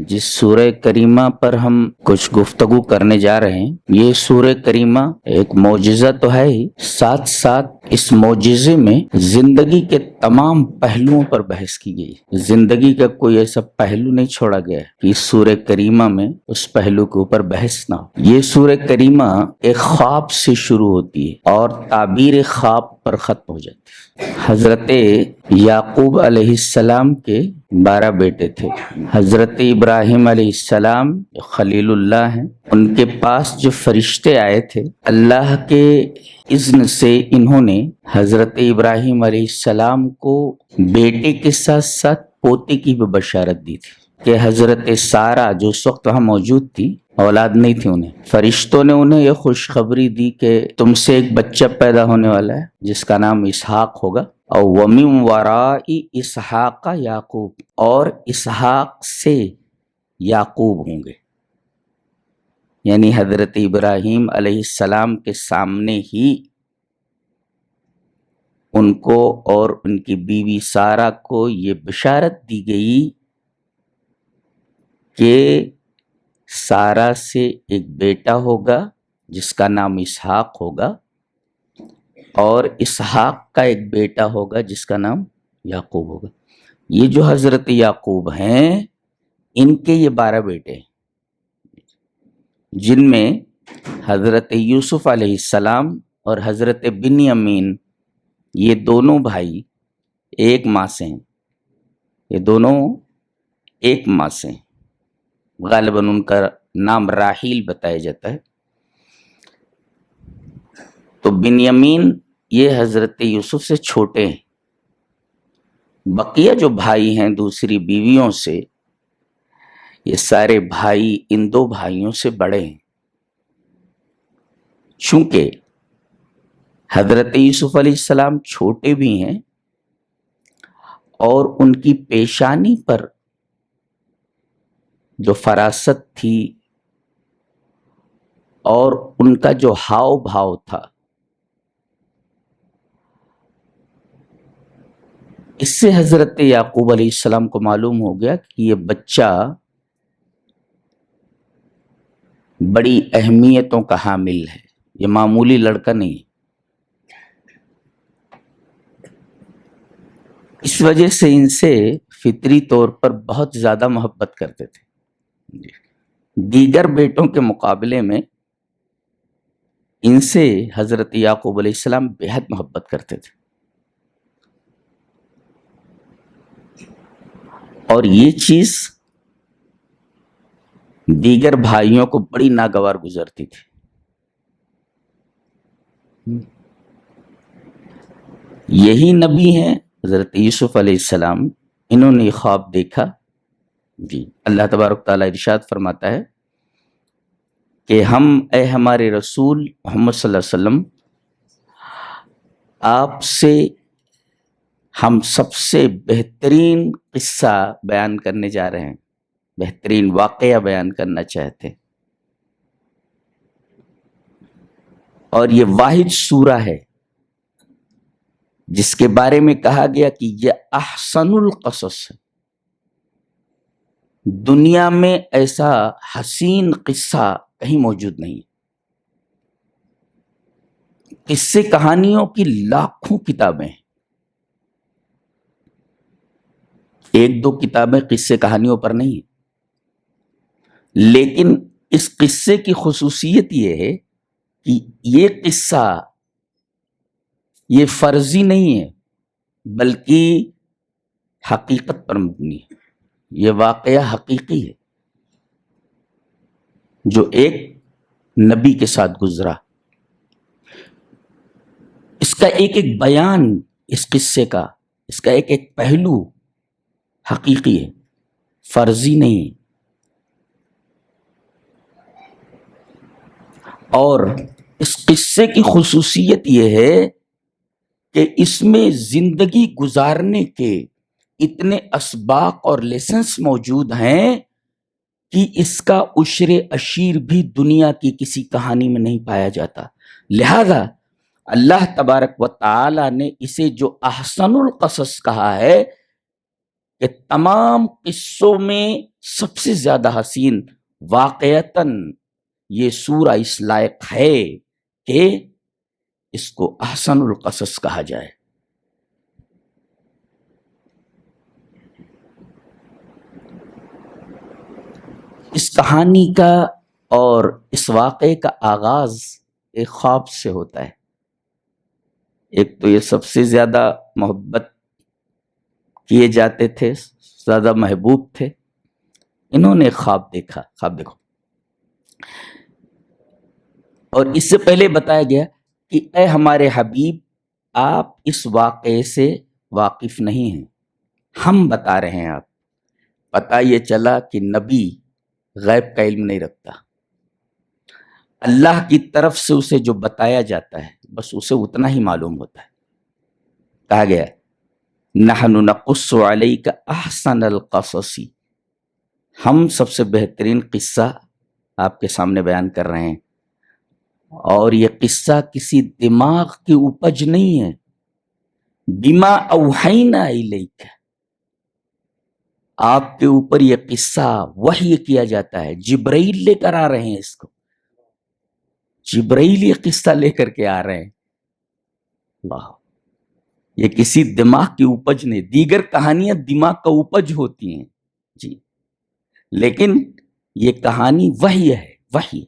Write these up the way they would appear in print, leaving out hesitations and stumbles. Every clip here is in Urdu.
جس سورہ کریمہ پر ہم کچھ گفتگو کرنے جا رہے ہیں، یہ سورہ کریمہ ایک معجزہ تو ہے ہی، ساتھ ساتھ اس معجزے میں زندگی کے تمام پہلوؤں پر بحث کی گئی۔ زندگی کا کوئی ایسا پہلو نہیں چھوڑا گیا ہے کہ اس سورہ کریمہ میں اس پہلو کے اوپر بحث نہ ہو۔ یہ سورہ کریمہ ایک خواب سے شروع ہوتی ہے اور تعبیر خواب پر ختم ہو جاتی ہے۔ حضرت یعقوب علیہ السلام کے 12 بیٹے تھے۔ حضرت ابراہیم علیہ السلام خلیل اللہ ہیں، ان کے پاس جو فرشتے آئے تھے، اللہ کے اذن سے انہوں نے حضرت ابراہیم علیہ السلام کو بیٹے کے ساتھ ساتھ پوتے کی بھی بشارت دی تھی کہ حضرت سارہ جو اس وقت وہاں موجود تھی، اولاد نہیں تھی انہیں، فرشتوں نے انہیں یہ خوشخبری دی کہ تم سے ایک بچہ پیدا ہونے والا ہے جس کا نام اسحاق ہوگا، اور وَمِن وَرَاءِ اسحاق یعقوب، اور اسحاق سے یعقوب ہوں گے۔ یعنی حضرت ابراہیم علیہ السلام کے سامنے ہی ان کو اور ان کی بیوی سارہ کو یہ بشارت دی گئی کہ سارہ سے ایک بیٹا ہوگا جس کا نام اسحاق ہوگا، اور اسحاق کا ایک بیٹا ہوگا جس کا نام یعقوب ہوگا۔ یہ جو حضرت یعقوب ہیں، ان کے یہ 12 بیٹے ہیں، جن میں حضرت یوسف علیہ السلام اور حضرت بنیامین، یہ دونوں بھائی ایک ماں سے ہیں، یہ دونوں ایک ماں سے ہیں۔ غالباً ان کا نام راحیل بتایا جاتا ہے۔ تو بنیامین یہ حضرت یوسف سے چھوٹے ہیں، بقیہ جو بھائی ہیں دوسری بیویوں سے، یہ سارے بھائی ان 2 بھائیوں سے بڑے ہیں۔ چونکہ حضرت یوسف علیہ السلام چھوٹے بھی ہیں اور ان کی پیشانی پر جو فراست تھی اور ان کا جو ہاؤ بھاؤ تھا، اس سے حضرت یعقوب علیہ السلام کو معلوم ہو گیا کہ یہ بچہ بڑی اہمیتوں کا حامل ہے، یہ معمولی لڑکا نہیں ہے۔ اس وجہ سے ان سے فطری طور پر بہت زیادہ محبت کرتے تھے، دیگر بیٹوں کے مقابلے میں ان سے حضرت یعقوب علیہ السلام بہت محبت کرتے تھے، اور یہ چیز دیگر بھائیوں کو بڑی ناگوار گزرتی تھی۔ یہی نبی ہیں حضرت یوسف علیہ السلام، انہوں نے خواب دیکھا۔ جی اللہ تبارک تعالیٰ ارشاد فرماتا ہے کہ اے ہمارے رسول محمد صلی اللہ علیہ وسلم، آپ سے ہم سب سے بہترین قصہ بیان کرنے جا رہے ہیں، بہترین واقعہ بیان کرنا چاہتے ہیں، اور یہ واحد سورہ ہے جس کے بارے میں کہا گیا کہ یہ احسن القصص ہے۔ دنیا میں ایسا حسین قصہ کہیں موجود نہیں۔ قصے کہانیوں کی لاکھوں کتابیں ہیں، 1-2 کتابیں قصے کہانیوں پر نہیں ہیں، لیکن اس قصے کی خصوصیت یہ ہے کہ یہ قصہ یہ فرضی نہیں ہے بلکہ حقیقت پر مبنی ہے، یہ واقعہ حقیقی ہے جو ایک نبی کے ساتھ گزرا۔ اس کا ایک ایک بیان، اس قصے کا، اس کا ایک ایک پہلو حقیقی ہے، فرضی نہیں ہے۔ اور اس قصے کی خصوصیت یہ ہے کہ اس میں زندگی گزارنے کے اتنے اسباق اور لیسنس موجود ہیں کہ اس کا عشر اشیر بھی دنیا کی کسی کہانی میں نہیں پایا جاتا۔ لہذا اللہ تبارک و تعالی نے اسے جو احسن القصص کہا ہے کہ تمام قصوں میں سب سے زیادہ حسین واقعتاً یہ سورہ اس لائق ہے کہ اس کو احسن القصص کہا جائے۔ اس کہانی کا اور اس واقعے کا آغاز ایک خواب سے ہوتا ہے۔ ایک تو یہ سب سے زیادہ محبت کیے جاتے تھے، زیادہ محبوب تھے، انہوں نے خواب دیکھا۔ خواب دیکھو، اور اس سے پہلے بتایا گیا کہ اے ہمارے حبیب، آپ اس واقعے سے واقف نہیں ہیں، ہم بتا رہے ہیں آپ۔ پتہ یہ چلا کہ نبی غیب کا علم نہیں رکھتا، اللہ کی طرف سے اسے جو بتایا جاتا ہے بس اسے اتنا ہی معلوم ہوتا ہے۔ کہا گیا نحن نقص علیک احسن القصص، ہم سب سے بہترین قصہ آپ کے سامنے بیان کر رہے ہیں، اور یہ قصہ کسی دماغ کی اپج نہیں ہے۔ بما اوحینا الیک، آپ کے اوپر یہ قصہ وحی کیا جاتا ہے، جبرائیل لے کر آ رہے ہیں اس کو، جبرائیل یہ قصہ لے کر کے آ رہے ہیں۔ واہ، یہ کسی دماغ کی اپج نہیں۔ دیگر کہانیاں دماغ کا اپج ہوتی ہیں جی، لیکن یہ کہانی وحی ہے، وحی۔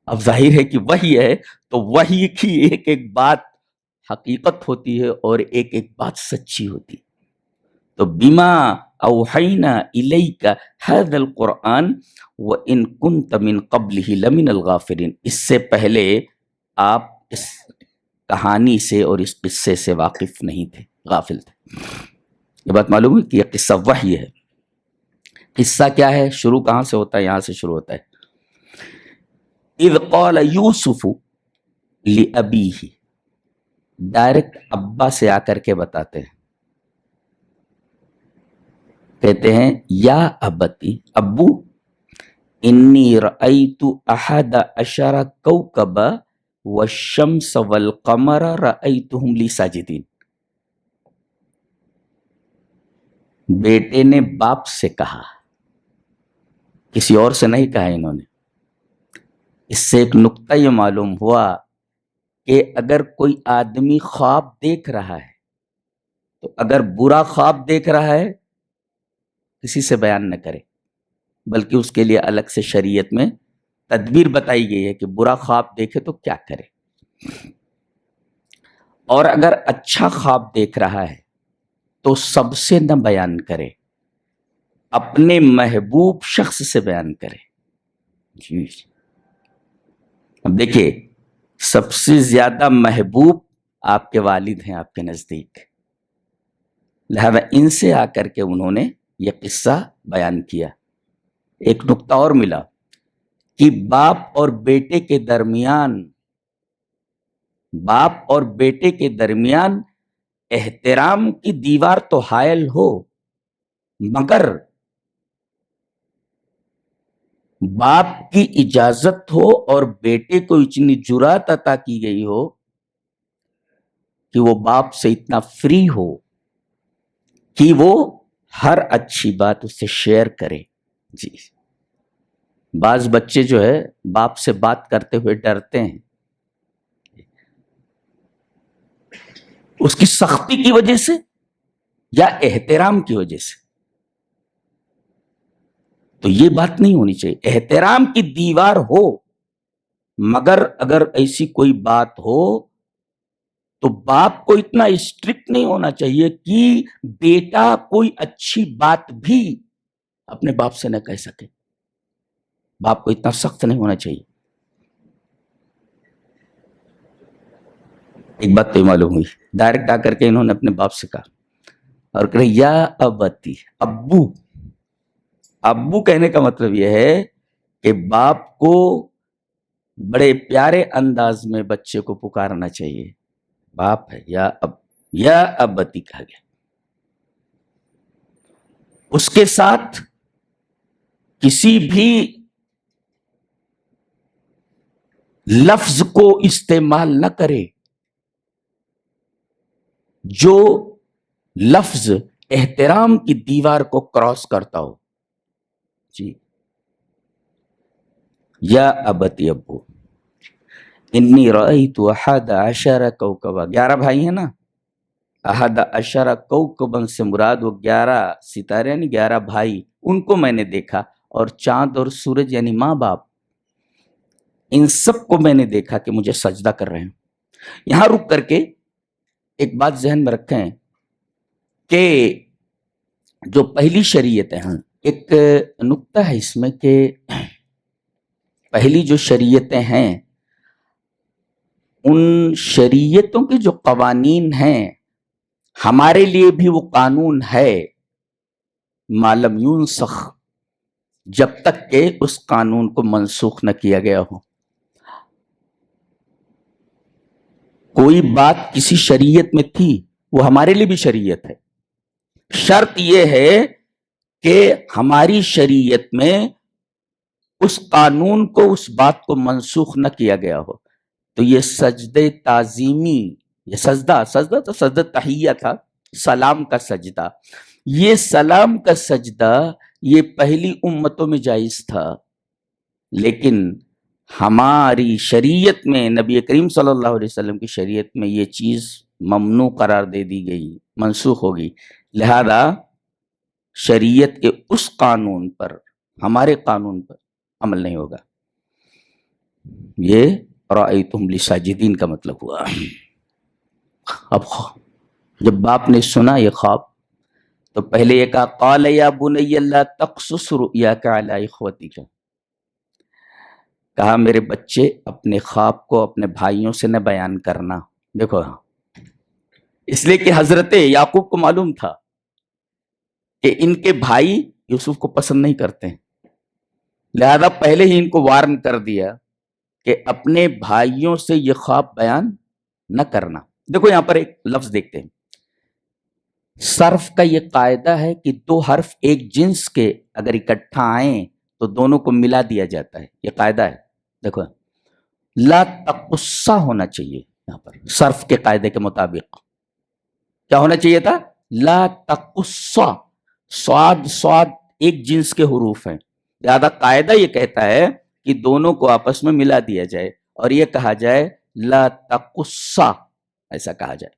اب ظاہر ہے کہ وحی ہے تو وحی کی ایک ایک بات حقیقت ہوتی ہے اور ایک ایک بات سچی ہوتی ہے۔ تو بما اوحینا الیک ھذا القرآن وان کنت من قبلہ لمن الغافلین، اس سے پہلے آپ اس کہانی سے اور اس قصے سے واقف نہیں تھے، غافل تھے۔ یہ بات معلوم ہے کہ یہ قصہ وحی ہے۔ قصہ کیا ہے؟ شروع کہاں سے ہوتا ہے؟ یہاں سے شروع ہوتا ہے۔ اذ قال یوسف لابیہ، ڈائریکٹ ابا سے آ کر کے بتاتے ہیں، کہتے ہیں یا ابتی، ابو انی رأیت احد عشر کوکبا والشمس والقمر رأیتہم لی ساجدین۔ بیٹے نے باپ سے کہا، کسی اور سے نہیں کہا انہوں نے۔ اس سے ایک نقطہ یہ معلوم ہوا کہ اگر کوئی آدمی خواب دیکھ رہا ہے تو اگر برا خواب دیکھ رہا ہے کسی سے بیان نہ کرے، بلکہ اس کے لیے الگ سے شریعت میں تدبیر بتائی گئی ہے کہ برا خواب دیکھے تو کیا کرے۔ اور اگر اچھا خواب دیکھ رہا ہے تو سب سے نہ بیان کرے، اپنے محبوب شخص سے بیان کرے۔ جی، اب دیکھیے، سب سے زیادہ محبوب آپ کے والد ہیں آپ کے نزدیک، لہذا ان سے آ کر کے انہوں نے یہ قصہ بیان کیا۔ ایک نقطہ اور ملا کہ باپ اور بیٹے کے درمیان احترام کی دیوار تو حائل ہو، مگر باپ کی اجازت ہو اور بیٹے کو اتنی جرات عطا کی گئی ہو کہ وہ باپ سے اتنا فری ہو کہ وہ ہر اچھی بات اس سے شیئر کرے۔ جی، بعض بچے جو ہے باپ سے بات کرتے ہوئے ڈرتے ہیں، اس کی سختی کی وجہ سے یا احترام کی وجہ سے۔ تو یہ بات نہیں ہونی چاہیے، احترام کی دیوار ہو، مگر اگر ایسی کوئی بات ہو تو باپ کو اتنا اسٹرکٹ نہیں ہونا چاہیے کہ بیٹا کوئی اچھی بات بھی اپنے باپ سے نہ کہہ سکے۔ باپ کو اتنا سخت نہیں ہونا چاہیے۔ ایک بات تو معلوم ہوئی، ڈائریکٹ آ کر کے انہوں نے اپنے باپ سے کہا اور کہا یا ابتی، ابو۔ ابو کہنے کا مطلب یہ ہے کہ باپ کو بڑے پیارے انداز میں بچے کو پکارنا چاہیے، باپ ہے، یا ابتی کہا گیا۔ اس کے ساتھ کسی بھی لفظ کو استعمال نہ کرے جو لفظ احترام کی دیوار کو کراس کرتا ہو. جی یا ابتی ابو انی رأیت احد عشر کوکبا، 11 بھائی ہیں نا. احد عشر کوکبا سے مراد وہ 11 ستارے یعنی 11 بھائی، ان کو میں نے دیکھا، اور چاند اور سورج یعنی ماں باپ، ان سب کو میں نے دیکھا کہ مجھے سجدہ کر رہے ہیں. یہاں رک کر کے ایک بات ذہن میں رکھیں کہ جو پہلی شریعتیں ہیں، ایک نقطہ ہے اس میں کہ پہلی جو شریعتیں ہیں ان شریعتوں کے جو قوانین ہیں ہمارے لیے بھی وہ قانون ہے ما لم ينسخ، جب تک کہ اس قانون کو منسوخ نہ کیا گیا ہو. کوئی بات کسی شریعت میں تھی وہ ہمارے لیے بھی شریعت ہے. شرط یہ ہے کہ ہماری شریعت میں اس قانون کو، اس بات کو منسوخ نہ کیا گیا ہو. تو یہ سجدہ تعظیمی، یہ سجدہ تو سجدہ تحیہ تھا، سلام کا سجدہ. یہ سلام کا سجدہ یہ پہلی امتوں میں جائز تھا، لیکن ہماری شریعت میں، نبی کریم صلی اللہ علیہ وسلم کی شریعت میں یہ چیز ممنوع قرار دے دی گئی، منسوخ ہو گئی. لہذا شریعت کے اس قانون پر، ہمارے قانون پر عمل نہیں ہوگا. یہ رأیتہم لساجدین کا مطلب ہوا. اب جب باپ نے سنا یہ خواب تو پہلے یہ کہا قال یا بنی لا تقصص رؤیاک علی اخوتک، کہا میرے بچے اپنے خواب کو اپنے بھائیوں سے نہ بیان کرنا. دیکھو، اس لیے کہ حضرت یعقوب کو معلوم تھا کہ ان کے بھائی یوسف کو پسند نہیں کرتے ہیں، لہذا پہلے ہی ان کو وارن کر دیا کہ اپنے بھائیوں سے یہ خواب بیان نہ کرنا. دیکھو یہاں پر ایک لفظ دیکھتے ہیں. صرف کا یہ قاعدہ ہے کہ 2 حرف ایک جنس کے اگر اکٹھا آئیں تو دونوں کو ملا دیا جاتا ہے، یہ قاعدہ ہے. دیکھو لا تقصہ ہونا چاہیے یہاں پر صرف کے قاعدے کے مطابق. کیا ہونا چاہیے تھا؟ لا تقصہ. صاد ایک جنس کے حروف ہیں، لہذا قاعدہ یہ کہتا ہے کہ دونوں کو آپس میں ملا دیا جائے اور یہ کہا جائے لا تقصہ، ایسا کہا جائے.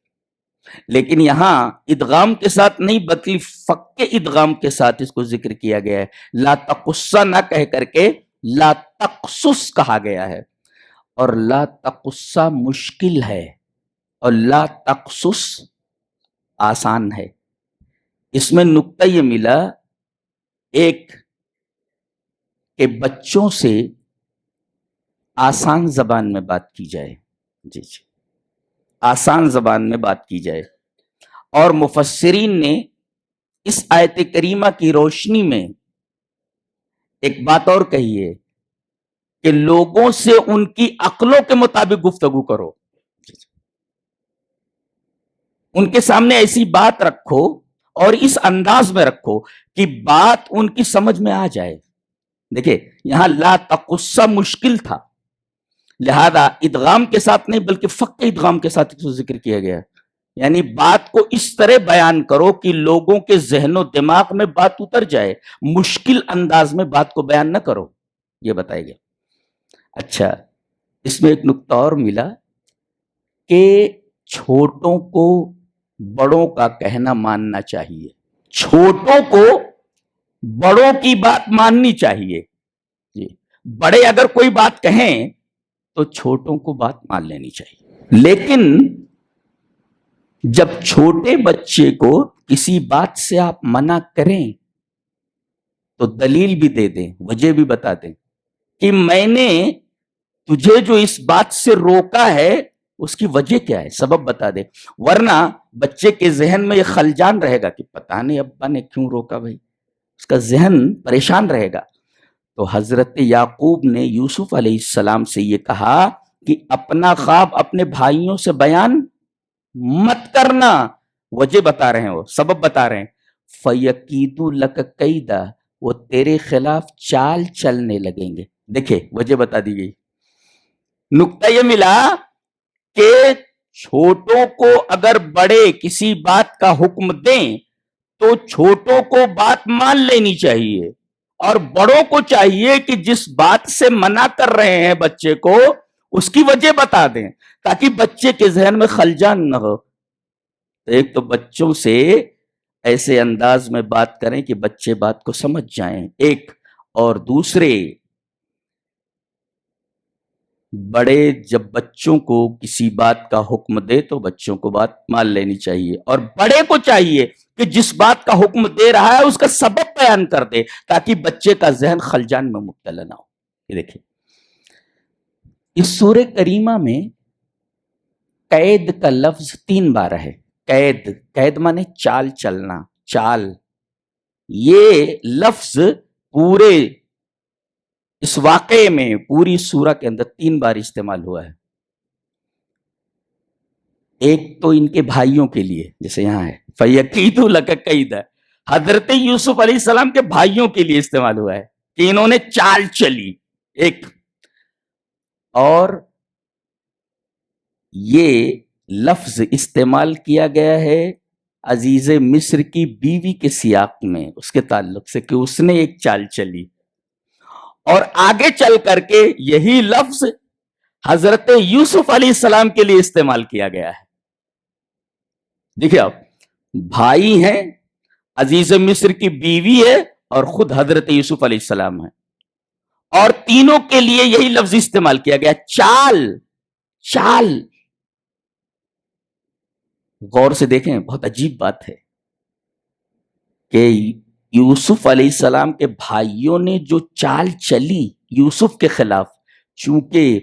لیکن یہاں ادغام کے ساتھ نہیں بلکہ فک ادغام کے ساتھ اس کو ذکر کیا گیا ہے. لا تقصہ نہ کہہ کر کے لا تقصص کہا گیا ہے. اور لا تقصہ مشکل ہے اور لا تقصص آسان ہے. اس میں نقطہ یہ ملا ایک کہ بچوں سے آسان زبان میں بات کی جائے. جی آسان زبان میں بات کی جائے. اور مفسرین نے اس آیت کریمہ کی روشنی میں ایک بات اور کہی ہے کہ لوگوں سے ان کی عقلوں کے مطابق گفتگو کرو. ان کے سامنے ایسی بات رکھو اور اس انداز میں رکھو کہ بات ان کی سمجھ میں آ جائے. دیکھیں یہاں لا تقصہ مشکل تھا، لہذا ادغام کے ساتھ نہیں بلکہ فک ادغام کے ساتھ اس کو ذکر کیا گیا. یعنی بات کو اس طرح بیان کرو کہ لوگوں کے ذہن و دماغ میں بات اتر جائے، مشکل انداز میں بات کو بیان نہ کرو، یہ بتایا گیا. اچھا، اس میں ایک نقطہ اور ملا کہ چھوٹوں کو بڑوں کا کہنا ماننا چاہیے. چھوٹوں کو بڑوں کی بات ماننی چاہیے. جی بڑے اگر کوئی بات کہیں تو چھوٹوں کو بات مان لینی چاہیے. لیکن جب چھوٹے بچے کو کسی بات سے آپ منع کریں تو دلیل بھی دے دیں، وجہ بھی بتا دیں کہ میں نے تجھے جو اس بات سے روکا ہے اس کی وجہ کیا ہے، سبب بتا دے. ورنہ بچے کے ذہن میں یہ خلجان رہے گا کہ پتہ نہیں ابا نے کیوں روکا، بھائی اس کا ذہن پریشان رہے گا. تو حضرت یعقوب نے یوسف علیہ السلام سے یہ کہا کہ اپنا خواب اپنے بھائیوں سے بیان مت کرنا. وجہ بتا رہے ہیں، وہ سبب بتا رہے ہیں. فَيَكِيدُ لَكَ كَيْدًا، وہ تیرے خلاف چال چلنے لگیں گے. دیکھیں وجہ بتا دی گئی. نقطہ یہ ملا کہ چھوٹوں کو اگر بڑے کسی بات کا حکم دیں تو چھوٹوں کو بات مان لینی چاہیے اور بڑوں کو چاہیے کہ جس بات سے منع کر رہے ہیں بچے کو اس کی وجہ بتا دیں تاکہ بچے کے ذہن میں خلجان نہ ہو. ایک تو بچوں سے ایسے انداز میں بات کریں کہ بچے بات کو سمجھ جائیں ایک، اور دوسرے بڑے جب بچوں کو کسی بات کا حکم دے تو بچوں کو بات مان لینی چاہیے، اور بڑے کو چاہیے کہ جس بات کا حکم دے رہا ہے اس کا سبب بیان کر دے تاکہ بچے کا ذہن خلجان میں مبتلا نہ ہو. یہ دیکھیں اس سورہ کریمہ میں قید کا لفظ 3 بار ہے. قید مانے چال چلنا، چال. یہ لفظ پورے اس واقعے میں پوری سورہ کے اندر 3 بار استعمال ہوا ہے. ایک تو ان کے بھائیوں کے لیے، جیسے یہاں ہے فَيَكِيدُ لَكَ كَيْدًا، حضرت یوسف علیہ السلام کے بھائیوں کے لیے استعمال ہوا ہے کہ انہوں نے چال چلی ایک. اور یہ لفظ استعمال کیا گیا ہے عزیز مصر کی بیوی کے سیاق میں اس کے تعلق سے کہ اس نے ایک چال چلی، اور آگے چل کر کے یہی لفظ حضرت یوسف علیہ السلام کے لیے استعمال کیا گیا ہے. دیکھیں آپ، بھائی ہیں، عزیز مصر کی بیوی ہے، اور خود حضرت یوسف علیہ السلام ہے، اور تینوں کے لیے یہی لفظ استعمال کیا گیا چال. چال غور سے دیکھیں، بہت عجیب بات ہے کہ یوسف علیہ السلام کے بھائیوں نے جو چال چلی یوسف کے خلاف، چونکہ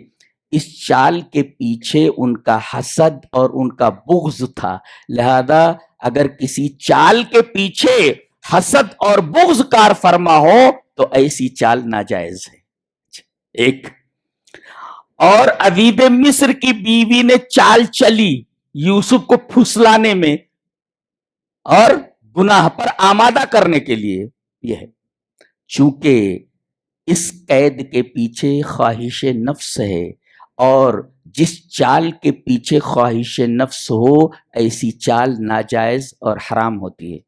اس چال کے پیچھے ان کا حسد اور ان کا بغض تھا، لہذا اگر کسی چال کے پیچھے حسد اور بغض کار فرما ہو تو ایسی چال ناجائز ہے. ایک اور عزیز مصر کی بیوی نے چال چلی یوسف کو پھسلانے میں اور گناہ پر آمادہ کرنے کے لیے. یہ ہے چونکہ اس قید کے پیچھے خواہش نفس ہے، اور جس چال کے پیچھے خواہش نفس ہو ایسی چال ناجائز اور حرام ہوتی ہے.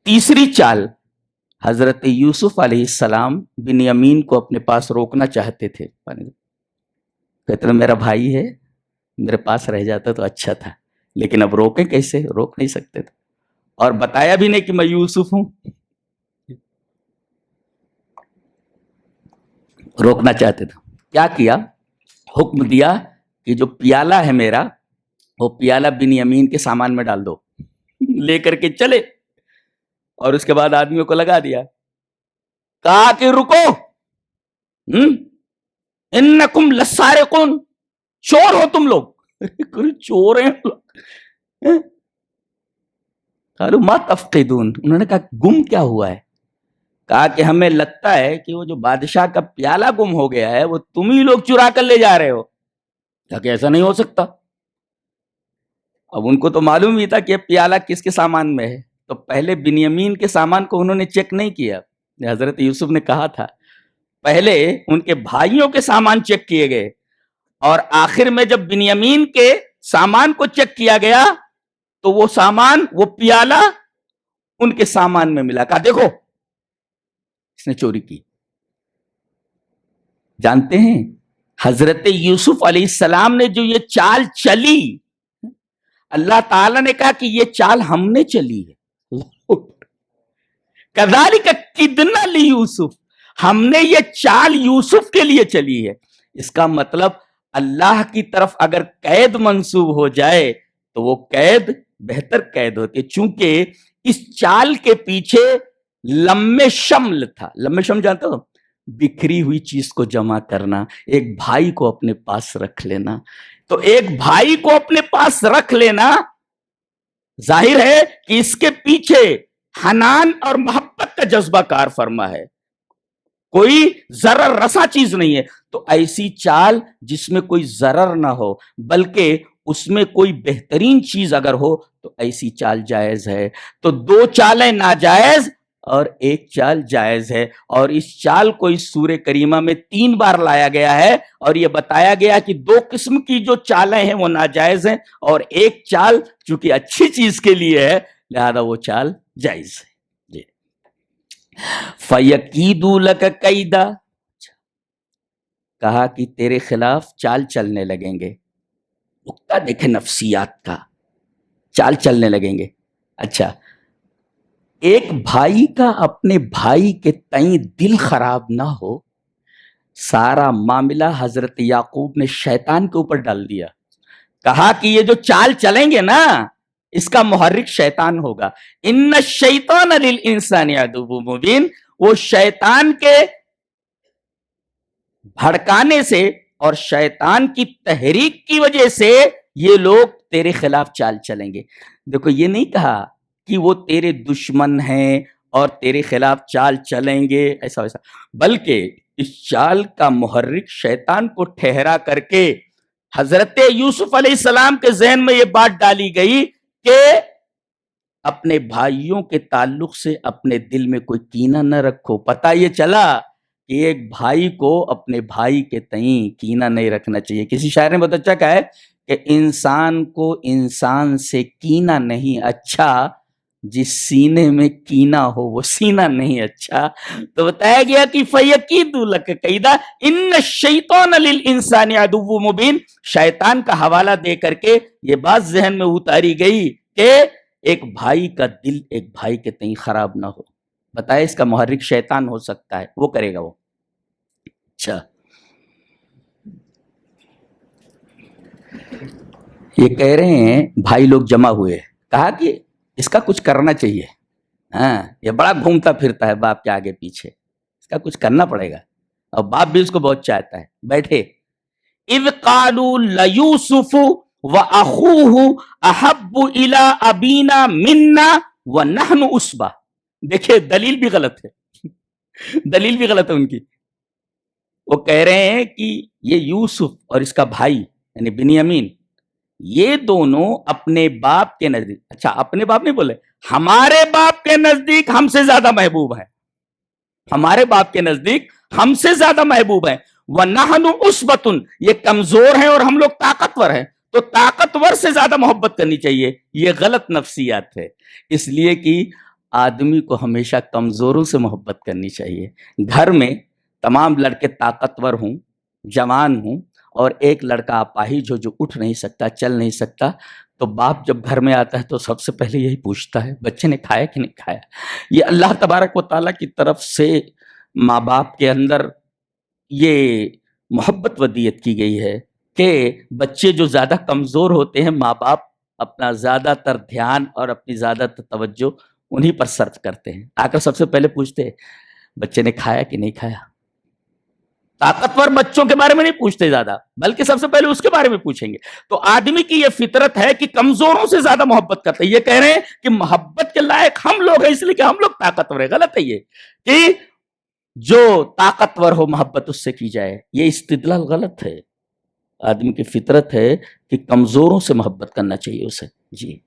تیسری چال، حضرت یوسف علیہ السلام بنیامین کو اپنے پاس روکنا چاہتے تھے. کہتے ہیں میرا بھائی ہے، میرے پاس رہ جاتا تو اچھا تھا، لیکن اب روکیں کیسے؟ روک نہیں سکتے تھے، اور بتایا بھی نہیں کہ میں یوسف ہوں. روکنا چاہتے تھے. کیا کیا؟ حکم دیا کہ جو پیالہ ہے میرا، وہ پیالہ بنیامین کے سامان میں ڈال دو، لے کر کے چلے. اور اس کے بعد آدمیوں کو لگا دیا، کہا کہ رکو، انکم لسارقون، چور ہو تم لوگ. چور ہیں قالوا ما تفقدون، انہوں نے کہا گم کیا ہوا ہے؟ کہا کہ ہمیں لگتا ہے کہ وہ جو بادشاہ کا پیالہ گم ہو گیا ہے وہ تم ہی لوگ چرا کر لے جا رہے ہو. کہا کہ ایسا نہیں ہو سکتا. اب ان کو تو معلوم ہی تھا کہ پیالہ کس کے سامان میں ہے، تو پہلے بنیامین کے سامان کو انہوں نے چیک نہیں کیا. حضرت یوسف نے کہا تھا پہلے ان کے بھائیوں کے سامان چیک کیے گئے، اور آخر میں جب بنیامین کے سامان کو چیک کیا گیا تو وہ سامان، وہ پیالہ ان کے سامان میں ملا. کہا دیکھو اس نے چوری کی. جانتے ہیں حضرت یوسف علیہ السلام نے جو یہ چال چلی، اللہ تعالیٰ نے کہا کہ یہ چال ہم نے چلی ہے. کذالک کدنا لیوسف، ہم نے یہ چال یوسف کے لیے چلی ہے. اس کا مطلب اللہ کی طرف اگر قید منسوب ہو جائے تو وہ قید بہتر قید ہوتی ہے، چونکہ اس چال کے پیچھے لم شمل تھا. لم شمل جانتے ہو؟ بکھری ہوئی چیز کو جمع کرنا، ایک بھائی کو اپنے پاس رکھ لینا. تو ایک بھائی کو اپنے پاس رکھ لینا ظاہر ہے کہ اس کے پیچھے حنان اور محبت کا جذبہ کار فرما ہے، کوئی ضرر رسا چیز نہیں ہے. تو ایسی چال جس میں کوئی ضرر نہ ہو بلکہ اس میں کوئی بہترین چیز اگر ہو تو ایسی چال جائز ہے. تو 2 چالیں ناجائز اور 1 چال جائز ہے، اور اس چال کو اس سورہ کریمہ میں 3 بار لایا گیا ہے، اور یہ بتایا گیا کہ 2 قسم کی جو چالیں ہیں وہ ناجائز ہیں، اور 1 چال چونکہ اچھی چیز کے لیے ہے لہذا وہ چال جائز ہے جی. فَيَكِيدُوا لَكَ كَيْدًا، کہا کہ تیرے خلاف چال چلنے لگیں گے. نقطہ دیکھے نفسیات کا، چال چلنے لگیں گے. اچھا، ایک بھائی کا اپنے بھائی کے تئیں دل خراب نہ ہو، سارا معاملہ حضرت یعقوب نے شیطان کے اوپر ڈال دیا. کہا کہ یہ جو چال چلیں گے نا، اس کا محرک شیطان ہوگا. ان الشیطان للانسان عدو مبین، وہ شیطان کے بھڑکانے سے اور شیطان کی تحریک کی وجہ سے یہ لوگ تیرے خلاف چال چلیں گے. دیکھو، یہ نہیں کہا کہ وہ تیرے دشمن ہیں اور تیرے خلاف چال چلیں گے ایسا ویسا، بلکہ اس چال کا محرک شیطان کو ٹھہرا کر کے حضرت یوسف علیہ السلام کے ذہن میں یہ بات ڈالی گئی کہ اپنے بھائیوں کے تعلق سے اپنے دل میں کوئی کینہ نہ رکھو. پتہ یہ چلا کہ ایک بھائی کو اپنے بھائی کے تئیں کینہ نہیں رکھنا چاہیے. کسی شاعر نے بہت اچھا کہا ہے کہ انسان کو انسان سے کینہ نہیں اچھا، جس سینے میں کینہ ہو وہ سینہ نہیں اچھا. تو بتایا گیا کہ فَيَكِيدُوا لَكَ كَيْدًا إِنَّ الشَّيْطَانَ لِلْإِنسَانِ عَدُوٌّ مُبِينٌ. شیطان کا حوالہ دے کر کے یہ بات ذہن میں اتاری گئی کہ ایک بھائی کا دل ایک بھائی کے تئیں خراب نہ ہو. بتائے اس کا محرک شیطان ہو سکتا ہے، وہ کرے گا وہ. اچھا، یہ کہہ رہے ہیں بھائی لوگ جمع ہوئے، کہا کہ اس کا کچھ کرنا چاہیے. ہاں، یہ بڑا گھومتا پھرتا ہے باپ کے آگے پیچھے، اس کا کچھ کرنا پڑے گا. اور باپ بھی اس کو بہت چاہتا ہے. بیٹھے. اذ قالوا لیوسف واخوہ احب الی ابینا منا ونحن عصبہ. دیکھیں دلیل بھی غلط ہے، دلیل بھی غلط ہے ان کی. وہ کہہ رہے ہیں کہ یہ یوسف اور اس کا بھائی یعنی بنیامین، یہ دونوں اپنے باپ کے نزدیک، اچھا اپنے باپ نہیں بولے، ہمارے باپ کے نزدیک ہم سے زیادہ محبوب ہیں. ہمارے باپ کے نزدیک ہم سے زیادہ محبوب ہیں. وَنَحْنُ عُصْبَةٌ، یہ کمزور ہیں اور ہم لوگ طاقتور ہیں، تو طاقتور سے زیادہ محبت کرنی چاہیے. یہ غلط نفسیات ہے، اس لیے کہ آدمی کو ہمیشہ کمزوروں سے محبت کرنی چاہیے. گھر میں تمام لڑکے طاقتور ہوں، جوان ہوں، اور ایک لڑکا اپاہج جو اٹھ نہیں سکتا، چل نہیں سکتا، تو باپ جب گھر میں آتا ہے تو سب سے پہلے یہی پوچھتا ہے بچے نے کھایا کہ نہیں کھایا. یہ اللہ تبارک و تعالیٰ کی طرف سے ماں باپ کے اندر یہ محبت ودیت کی گئی ہے کہ بچے جو زیادہ کمزور ہوتے ہیں، ماں باپ اپنا زیادہ تر دھیان اور اپنی زیادہ تر توجہ انہی پر صرف کرتے ہیں. آ کر سب سے پہلے پوچھتے ہیں بچے نے کھایا کہ نہیں کھایا. طاقتور بچوں کے بارے میں نہیں پوچھتے زیادہ، بلکہ سب سے پہلے اس کے بارے میں پوچھیں گے. تو آدمی کی یہ فطرت ہے کہ کمزوروں سے زیادہ محبت کرتے ہیں. یہ کہہ رہے ہیں کہ محبت کے لائق ہم لوگ ہیں اس لیے کہ ہم لوگ طاقتور ہیں. غلط ہے یہ کہ جو طاقتور ہو محبت اس سے کی جائے، یہ استدلال غلط ہے. آدمی کی فطرت ہے کہ کمزوروں سے محبت کرنا چاہیے اسے. جی.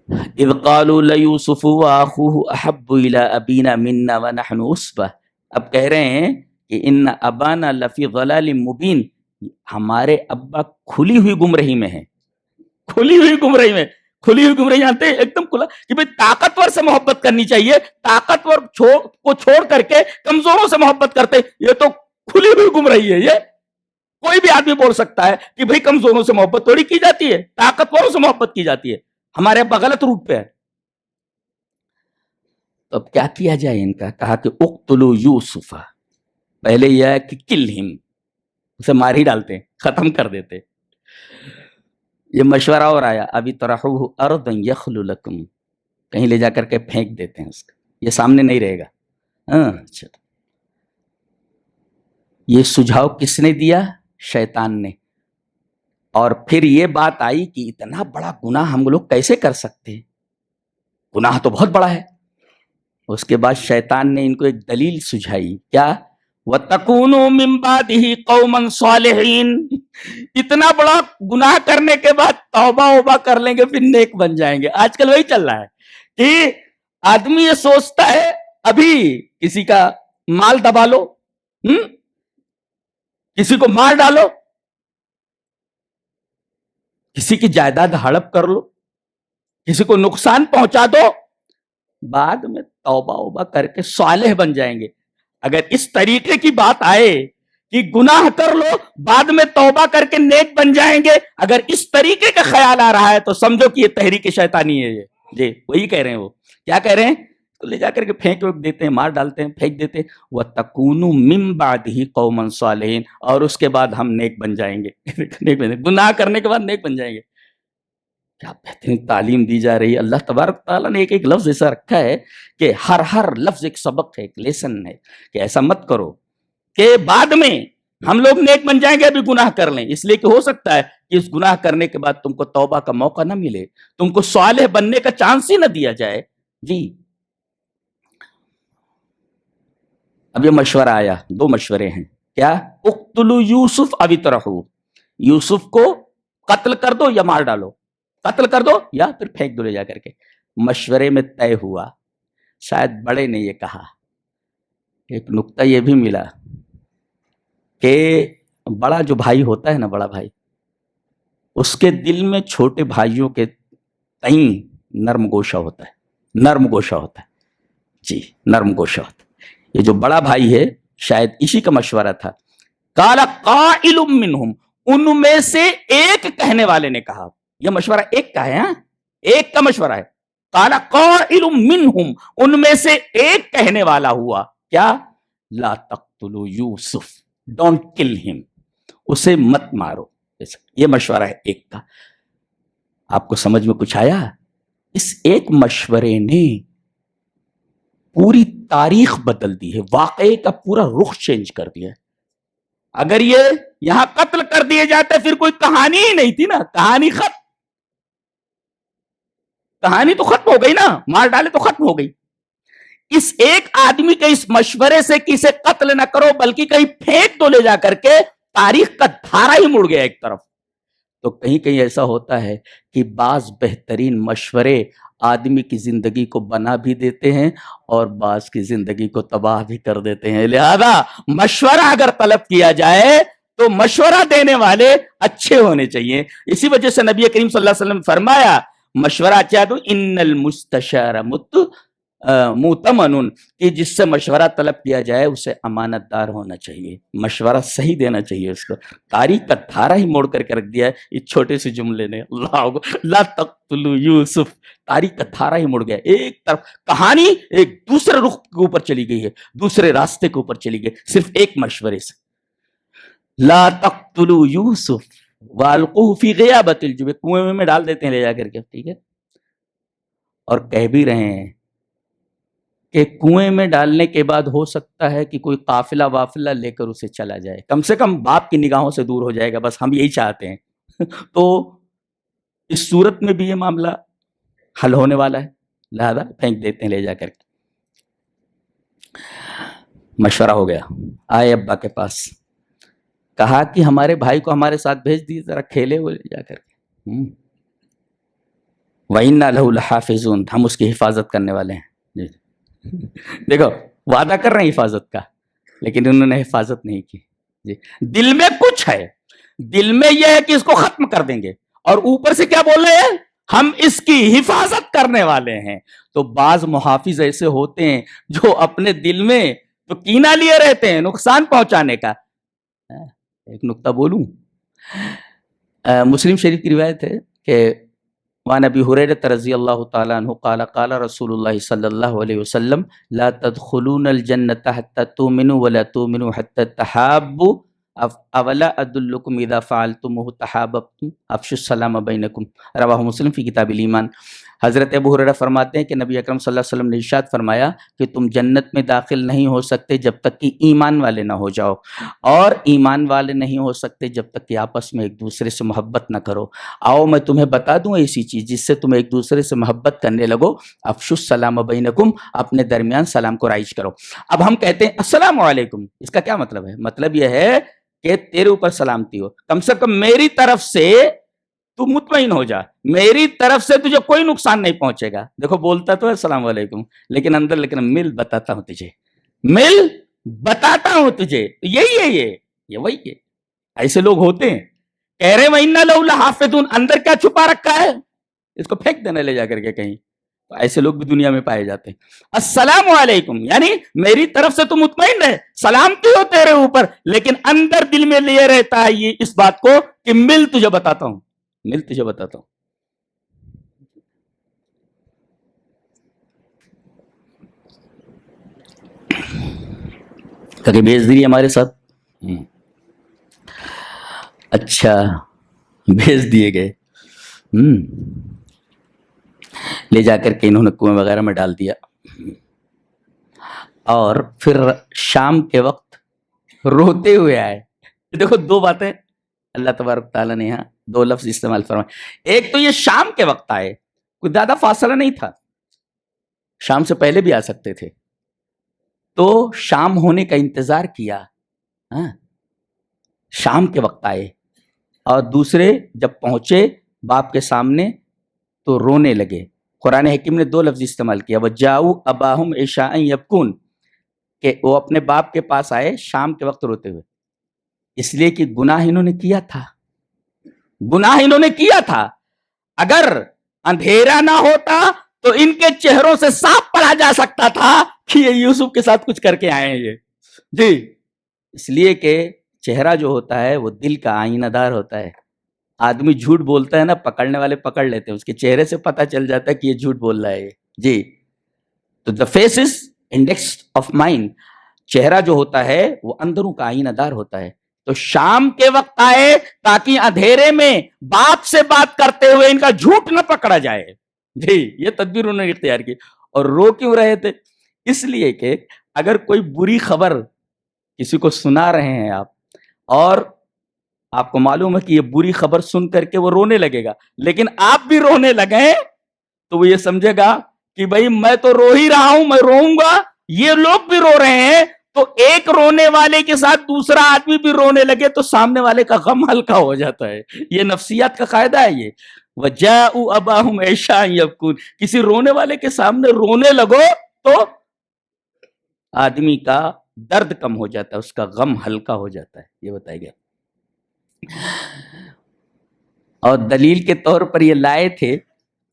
اذ قالوا لیوسف واخوہ احب الی ابینا منا ونحن عصبہ. اب کہہ رہے ہیں کہ ان ابانا لفی ضلال مبین، ہمارے ابا کھلی ہوئی گمراہی میں ہیں. کھلی ہوئی گمراہی میں، کھلی ہوئی گمراہی جانتے ہیں ایک دم کھلا کہ بھئی طاقتور سے محبت کرنی چاہیے. طاقتور کو چھوڑ کر کے کمزوروں سے محبت کرتے، یہ تو کھلی ہوئی گمراہی ہے. یہ کوئی بھی آدمی بول سکتا ہے کہ بھئی کمزوروں سے محبت تھوڑی کی جاتی ہے، طاقتوروں سے محبت کی جاتی ہے. ہمارے ابا غلط روٹ پہ ہے. تو اب کیا کیا جائے ان کا؟ کہا کہ اقتلوا یوسف. پہلے یہ ہے کہ کل ہم، اسے مار ہی ڈالتے، ختم کر دیتے. یہ مشورہ اور آیا ابھی طرحوہ ارضا یخل لکم، کہیں لے جا کر کے پھینک دیتے ہیں اس کو، یہ سامنے نہیں رہے گا. اچھا، یہ سجھاؤ کس نے دیا؟ شیطان نے. اور پھر یہ بات آئی کہ اتنا بڑا گناہ ہم لوگ کیسے کر سکتے ہیں، گناہ تو بہت بڑا ہے. اس کے بعد شیطان نے ان کو ایک دلیل سجھائی. کیا؟ وَتَكُونُوا مِن بَعْدِهِ قَوْمًا صَالِحِينَ. اتنا بڑا گناہ کرنے کے بعد توبہ اوبہ کر لیں گے، پھر نیک بن جائیں گے. آج کل وہی چل رہا ہے کہ آدمی یہ سوچتا ہے ابھی کسی کا مال دبا لو، کسی کو مار ڈالو، کسی کی جائیداد ہڑپ کر لو، کسی کو نقصان پہنچا دو, بعد میں توبہ اوبہ کر کے صالح بن جائیں گے. اگر اس طریقے کی بات آئے کہ گناہ کر لو بعد میں توبہ کر کے نیک بن جائیں گے, اگر اس طریقے کا خیال آ رہا ہے تو سمجھو کہ یہ تحریک شیطانی ہے. یہ جی وہی کہہ رہے ہیں. وہ کیا کہہ رہے ہیں؟ تو لے جا کر کے پھینک دیتے ہیں, مار ڈالتے ہیں, پھینک دیتے ہیں. وَتَكُونُوا مِن بَعْدِهِ قَوْمًا صَالِحِينَ, اور اس کے بعد ہم نیک بن جائیں گے. گناہ کرنے کے بعد نیک بن جائیں گے. کیا بہترین تعلیم دی جا رہی ہے. اللہ تبارک تعالیٰ نے ایک لفظ ایسا رکھا ہے کہ ہر لفظ ایک سبق ہے, ایک لیسن ہے, کہ ایسا مت کرو کہ بعد میں ہم لوگ نیک بن جائیں گے ابھی گناہ کر لیں. اس لیے کہ ہو سکتا ہے کہ اس گناہ کرنے کے بعد تم کو توبہ کا موقع نہ ملے, تم کو صالح بننے کا چانس ہی نہ دیا جائے. جی اب یہ مشورہ آیا, 2 مشورے ہیں. کیا؟ اقتلوا یوسف او اطرحوا, یوسف کو قتل کر دو یا مار ڈالو, قتل کر دو یا پھر پھینک دو لے جا کر کے. مشورے میں طے ہوا, شاید بڑے نے یہ کہا. ایک نقطہ یہ بھی ملا کہ بڑا جو بھائی ہوتا ہے نا, بڑا بھائی, اس کے دل میں چھوٹے بھائیوں کے تئیں نرم گوشہ ہوتا ہے, نرم گوشہ ہوتا ہے. جی نرم گوشہ ہوتا ہے. یہ جو بڑا بھائی ہے شاید اسی کا مشورہ تھا. قال قائل منہم, ان میں سے ایک کہنے والے نے کہا. یہ مشورہ ایک کا ہے, ایک کا مشورہ ہے. قال قائل منہم, ان میں سے ایک کہنے والا ہوا. کیا؟ لا تقتلوا یوسف, ڈونٹ کل ہم, اسے مت مارو. یہ مشورہ ہے ایک کا. آپ کو سمجھ میں کچھ آیا؟ اس ایک مشورے نے پوری تاریخ بدل دی ہے, واقعے کا پورا رخ چینج کر دیا ہے. اگر یہ یہاں قتل کر دیے جاتے پھر کوئی کہانی ہی نہیں تھی نا, کہانی ختم, کہانی تو ختم ہو گئی نا, مار ڈالے تو ختم ہو گئی. اس ایک آدمی کے اس مشورے سے کسے قتل نہ کرو بلکہ کہیں پھینک دو لے جا کر کے, تاریخ کا دھارا ہی مڑ گیا ایک طرف. تو کہیں کہیں ایسا ہوتا ہے کہ بعض بہترین مشورے آدمی کی زندگی کو بنا بھی دیتے ہیں اور بعض کی زندگی کو تباہ بھی کر دیتے ہیں. لہذا مشورہ اگر طلب کیا جائے تو مشورہ دینے والے اچھے ہونے چاہیے. اسی وجہ سے نبی کریم صلی اللہ علیہ وسلم فرمایا, مشورہ کیا دو, ان المستشار مؤتمن, کہ جس سے مشورہ طلب کیا جائے اسے امانت دار ہونا چاہیے, مشورہ صحیح دینا چاہیے اس کو. تاریخ کا دھارا ہی موڑ کر کے رکھ دیا ہے اس چھوٹے سے جملے نے. اللہ لا تقتلوا یوسف, تاریخ کا دھارا ہی مڑ گیا. ایک طرف کہانی ایک دوسرے رخ کے اوپر چلی گئی ہے, دوسرے راستے کے اوپر چلی گئی صرف ایک مشورے سے. لا تقتلوا یوسف والقوه فی غیابۃ الجب, کنویں میں ڈال دیتے ہیں لے جا کر کے. ٹھیک ہے, اور کہہ بھی رہے ہیں کہ کنویں میں ڈالنے کے بعد ہو سکتا ہے کہ کوئی قافلہ وافلہ لے کر اسے چلا جائے, کم سے کم باپ کی نگاہوں سے دور ہو جائے گا, بس ہم یہی چاہتے ہیں. تو اس صورت میں بھی یہ معاملہ حل ہونے والا ہے, لہذا پھینک دیتے ہیں لے جا کر کے. مشورہ ہو گیا, آئے ابا کے پاس, کہا کہ ہمارے بھائی کو ہمارے ساتھ بھیج دیجیے, ذرا کھیلے وہ لے جا کر کے. وَإِنَّا لَهُ لَحَافِظُونَ, ہم اس کی حفاظت کرنے والے ہیں. دیکھو وعدہ کر رہے ہیں حفاظت کا, لیکن انہوں نے حفاظت نہیں کی. جی دل میں کچھ ہے, دل میں یہ ہے کہ اس کو ختم کر دیں گے, اور اوپر سے کیا بول رہے ہیں, ہم اس کی حفاظت کرنے والے ہیں. تو بعض محافظ ایسے ہوتے ہیں جو اپنے دل میں تو کینہ لیے رہتے ہیں نقصان پہنچانے کا. ایک نقطہ بولوں, مسلم شریف کی روایت ہے کہ وعن ابی ہریرہ رضی اللہ تعالی عنہ قال قال رسول اللہ صلی اللہ علیہ وسلم لا تدخلون الجنة حتى تؤمنوا ولا تؤمنوا حتى تحابوا اولا ادلکم اذا فعلتموه تحاببتم افشوا السلام بینکم, رواہ مسلم فی کتاب الایمان. حضرت ابو ہریرہ فرماتے ہیں کہ نبی اکرم صلی اللہ علیہ وسلم نے ارشاد فرمایا کہ تم جنت میں داخل نہیں ہو سکتے جب تک کہ ایمان والے نہ ہو جاؤ, اور ایمان والے نہیں ہو سکتے جب تک کہ آپس میں ایک دوسرے سے محبت نہ کرو. آؤ میں تمہیں بتا دوں ایسی چیز جس سے تم ایک دوسرے سے محبت کرنے لگو. افشوا السلام بینکم, اپنے درمیان سلام کو رائج کرو. اب ہم کہتے ہیں السلام علیکم, اس کا کیا مطلب ہے؟ مطلب یہ ہے کہ تیرے اوپر سلامتی ہو, کم سے کم میری طرف سے تو مطمئن ہو جا, میری طرف سے تجھے کوئی نقصان نہیں پہنچے گا. دیکھو بولتا تو ہے السلام علیکم, لیکن اندر لیکن مل بتاتا ہوں تجھے, مل بتاتا ہوں تجھے. یہی ہے یہ وہی ہے. ایسے لوگ ہوتے ہیں, کہہ رہے وَإِنَّا لَهُ لَحَافِظُونَ, اندر کیا چھپا رکھا ہے؟ اس کو پھینک دینا لے جا کر کے کہیں. تو ایسے لوگ بھی دنیا میں پائے جاتے ہیں. السلام علیکم یعنی میری طرف سے تو مطمئن رہے, سلامتی ہو تیرے اوپر, لیکن اندر دل میں لیے رہتا ہے یہ اس بات کو کہ مل تجھے بتاتا ہوں, مل تجھے بتاتا ہوں. کبھی بھیج دیجیے ہمارے ساتھ. اچھا بھیج دیے گئے. لے جا کر کے انہوں نے کنویں وغیرہ میں ڈال دیا. اور پھر شام کے وقت روتے ہوئے آئے. دیکھو دو باتیں اللہ تبارک تعالیٰ نے یہاں دو لفظ استعمال فرمائے. ایک تو یہ شام کے وقت آئے, کوئی زیادہ فاصلہ نہیں تھا, شام سے پہلے بھی آ سکتے تھے, تو شام ہونے کا انتظار کیا, شام کے وقت آئے. اور دوسرے جب پہنچے باپ کے سامنے تو رونے لگے. قرآن حکیم نے دو لفظ استعمال کیا, وَجَاءُوا أَبَاهُمْ عِشَاءً يَبْكُونَ, کہ وہ اپنے باپ کے پاس آئے شام کے وقت روتے ہوئے, اس لیے کہ گناہ انہوں نے کیا تھا, گناہ انہوں نے کیا تھا. اگر اندھیرا نہ ہوتا تو ان کے چہروں سے صاف پڑھا جا سکتا تھا کہ یہ یوسف کے ساتھ کچھ کر کے آئے ہیں یہ جی. اس لیے کہ چہرہ جو ہوتا ہے وہ دل کا آئینہ دار ہوتا ہے. آدمی جھوٹ بولتا ہے نا, پکڑنے والے پکڑ لیتے ہیں, اس کے چہرے سے پتہ چل جاتا ہے کہ یہ جھوٹ بول رہا ہے جی. تو the face is index of mind, چہرہ جو ہوتا ہے وہ اندروں کا آئینہ دار ہوتا ہے. تو شام کے وقت آئے تاکہ اندھیرے میں باپ سے بات کرتے ہوئے ان کا جھوٹ نہ پکڑا جائے جی. یہ تدبیر انہوں نے اختیار کی. اور رو کیوں رہے تھے؟ اس لیے کہ اگر کوئی بری خبر کسی کو سنا رہے ہیں آپ, اور آپ کو معلوم ہے کہ یہ بری خبر سن کر کے وہ رونے لگے گا, لیکن آپ بھی رونے لگے تو وہ یہ سمجھے گا کہ بھئی میں تو رو ہی رہا ہوں, میں روؤں گا, یہ لوگ بھی رو رہے ہیں, تو ایک رونے والے کے ساتھ دوسرا آدمی بھی رونے لگے تو سامنے والے کا غم ہلکا ہو جاتا ہے. یہ نفسیات کا قاعدہ ہے یہ. وَجَاءُوا أَبَاهُمْ عِشَاءً يَبْكُونَ, کسی رونے والے کے سامنے رونے لگو تو آدمی کا درد کم ہو جاتا ہے, اس کا غم ہلکا ہو جاتا ہے. یہ بتایا گیا. اور دلیل کے طور پر یہ لائے تھے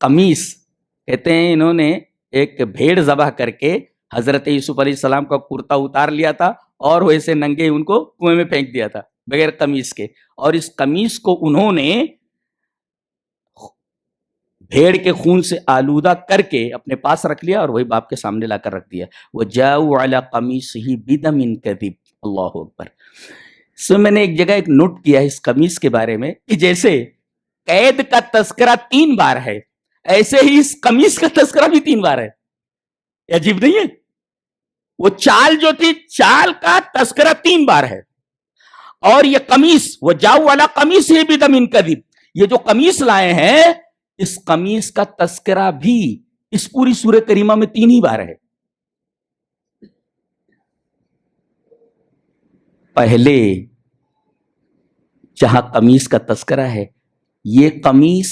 قمیص. کہتے ہیں انہوں نے ایک بھیڑ ذبح کر کے حضرت یوسف علیہ السلام کا کرتا اتار لیا تھا اور ویسے ننگے ان کو کنویں میں پھینک دیا تھا بغیر قمیص کے, اور اس قمیص کو انہوں نے بھیڑ کے خون سے آلودہ کر کے اپنے پاس رکھ لیا اور وہی باپ کے سامنے لا کر رکھ دیا. وَجَاءُوا عَلَىٰ قَمِيصِهِ بِدَمٍ كَذِبٍ. اللہ اکبر. سو میں نے ایک جگہ ایک نوٹ کیا اس قمیص کے بارے میں کہ جیسے قید کا تذکرہ 3 بار ہے, ایسے ہی اس قمیص کا تذکرہ بھی 3 بار ہے. عجیب نہیں ہے؟ وہ چال جو تھی, چال کا تذکرہ 3 بار ہے, اور یہ قمیص وَجَاءُوا عَلَىٰ قَمِيصِهِ بِدَمٍ كَذِبٍ, یہ جو قمیص لائے ہیں اس قمیص کا تذکرہ بھی اس پوری سورہ کریمہ میں 3 ہی بار ہے. پہلے جہاں قمیص کا تذکرہ ہے, یہ قمیص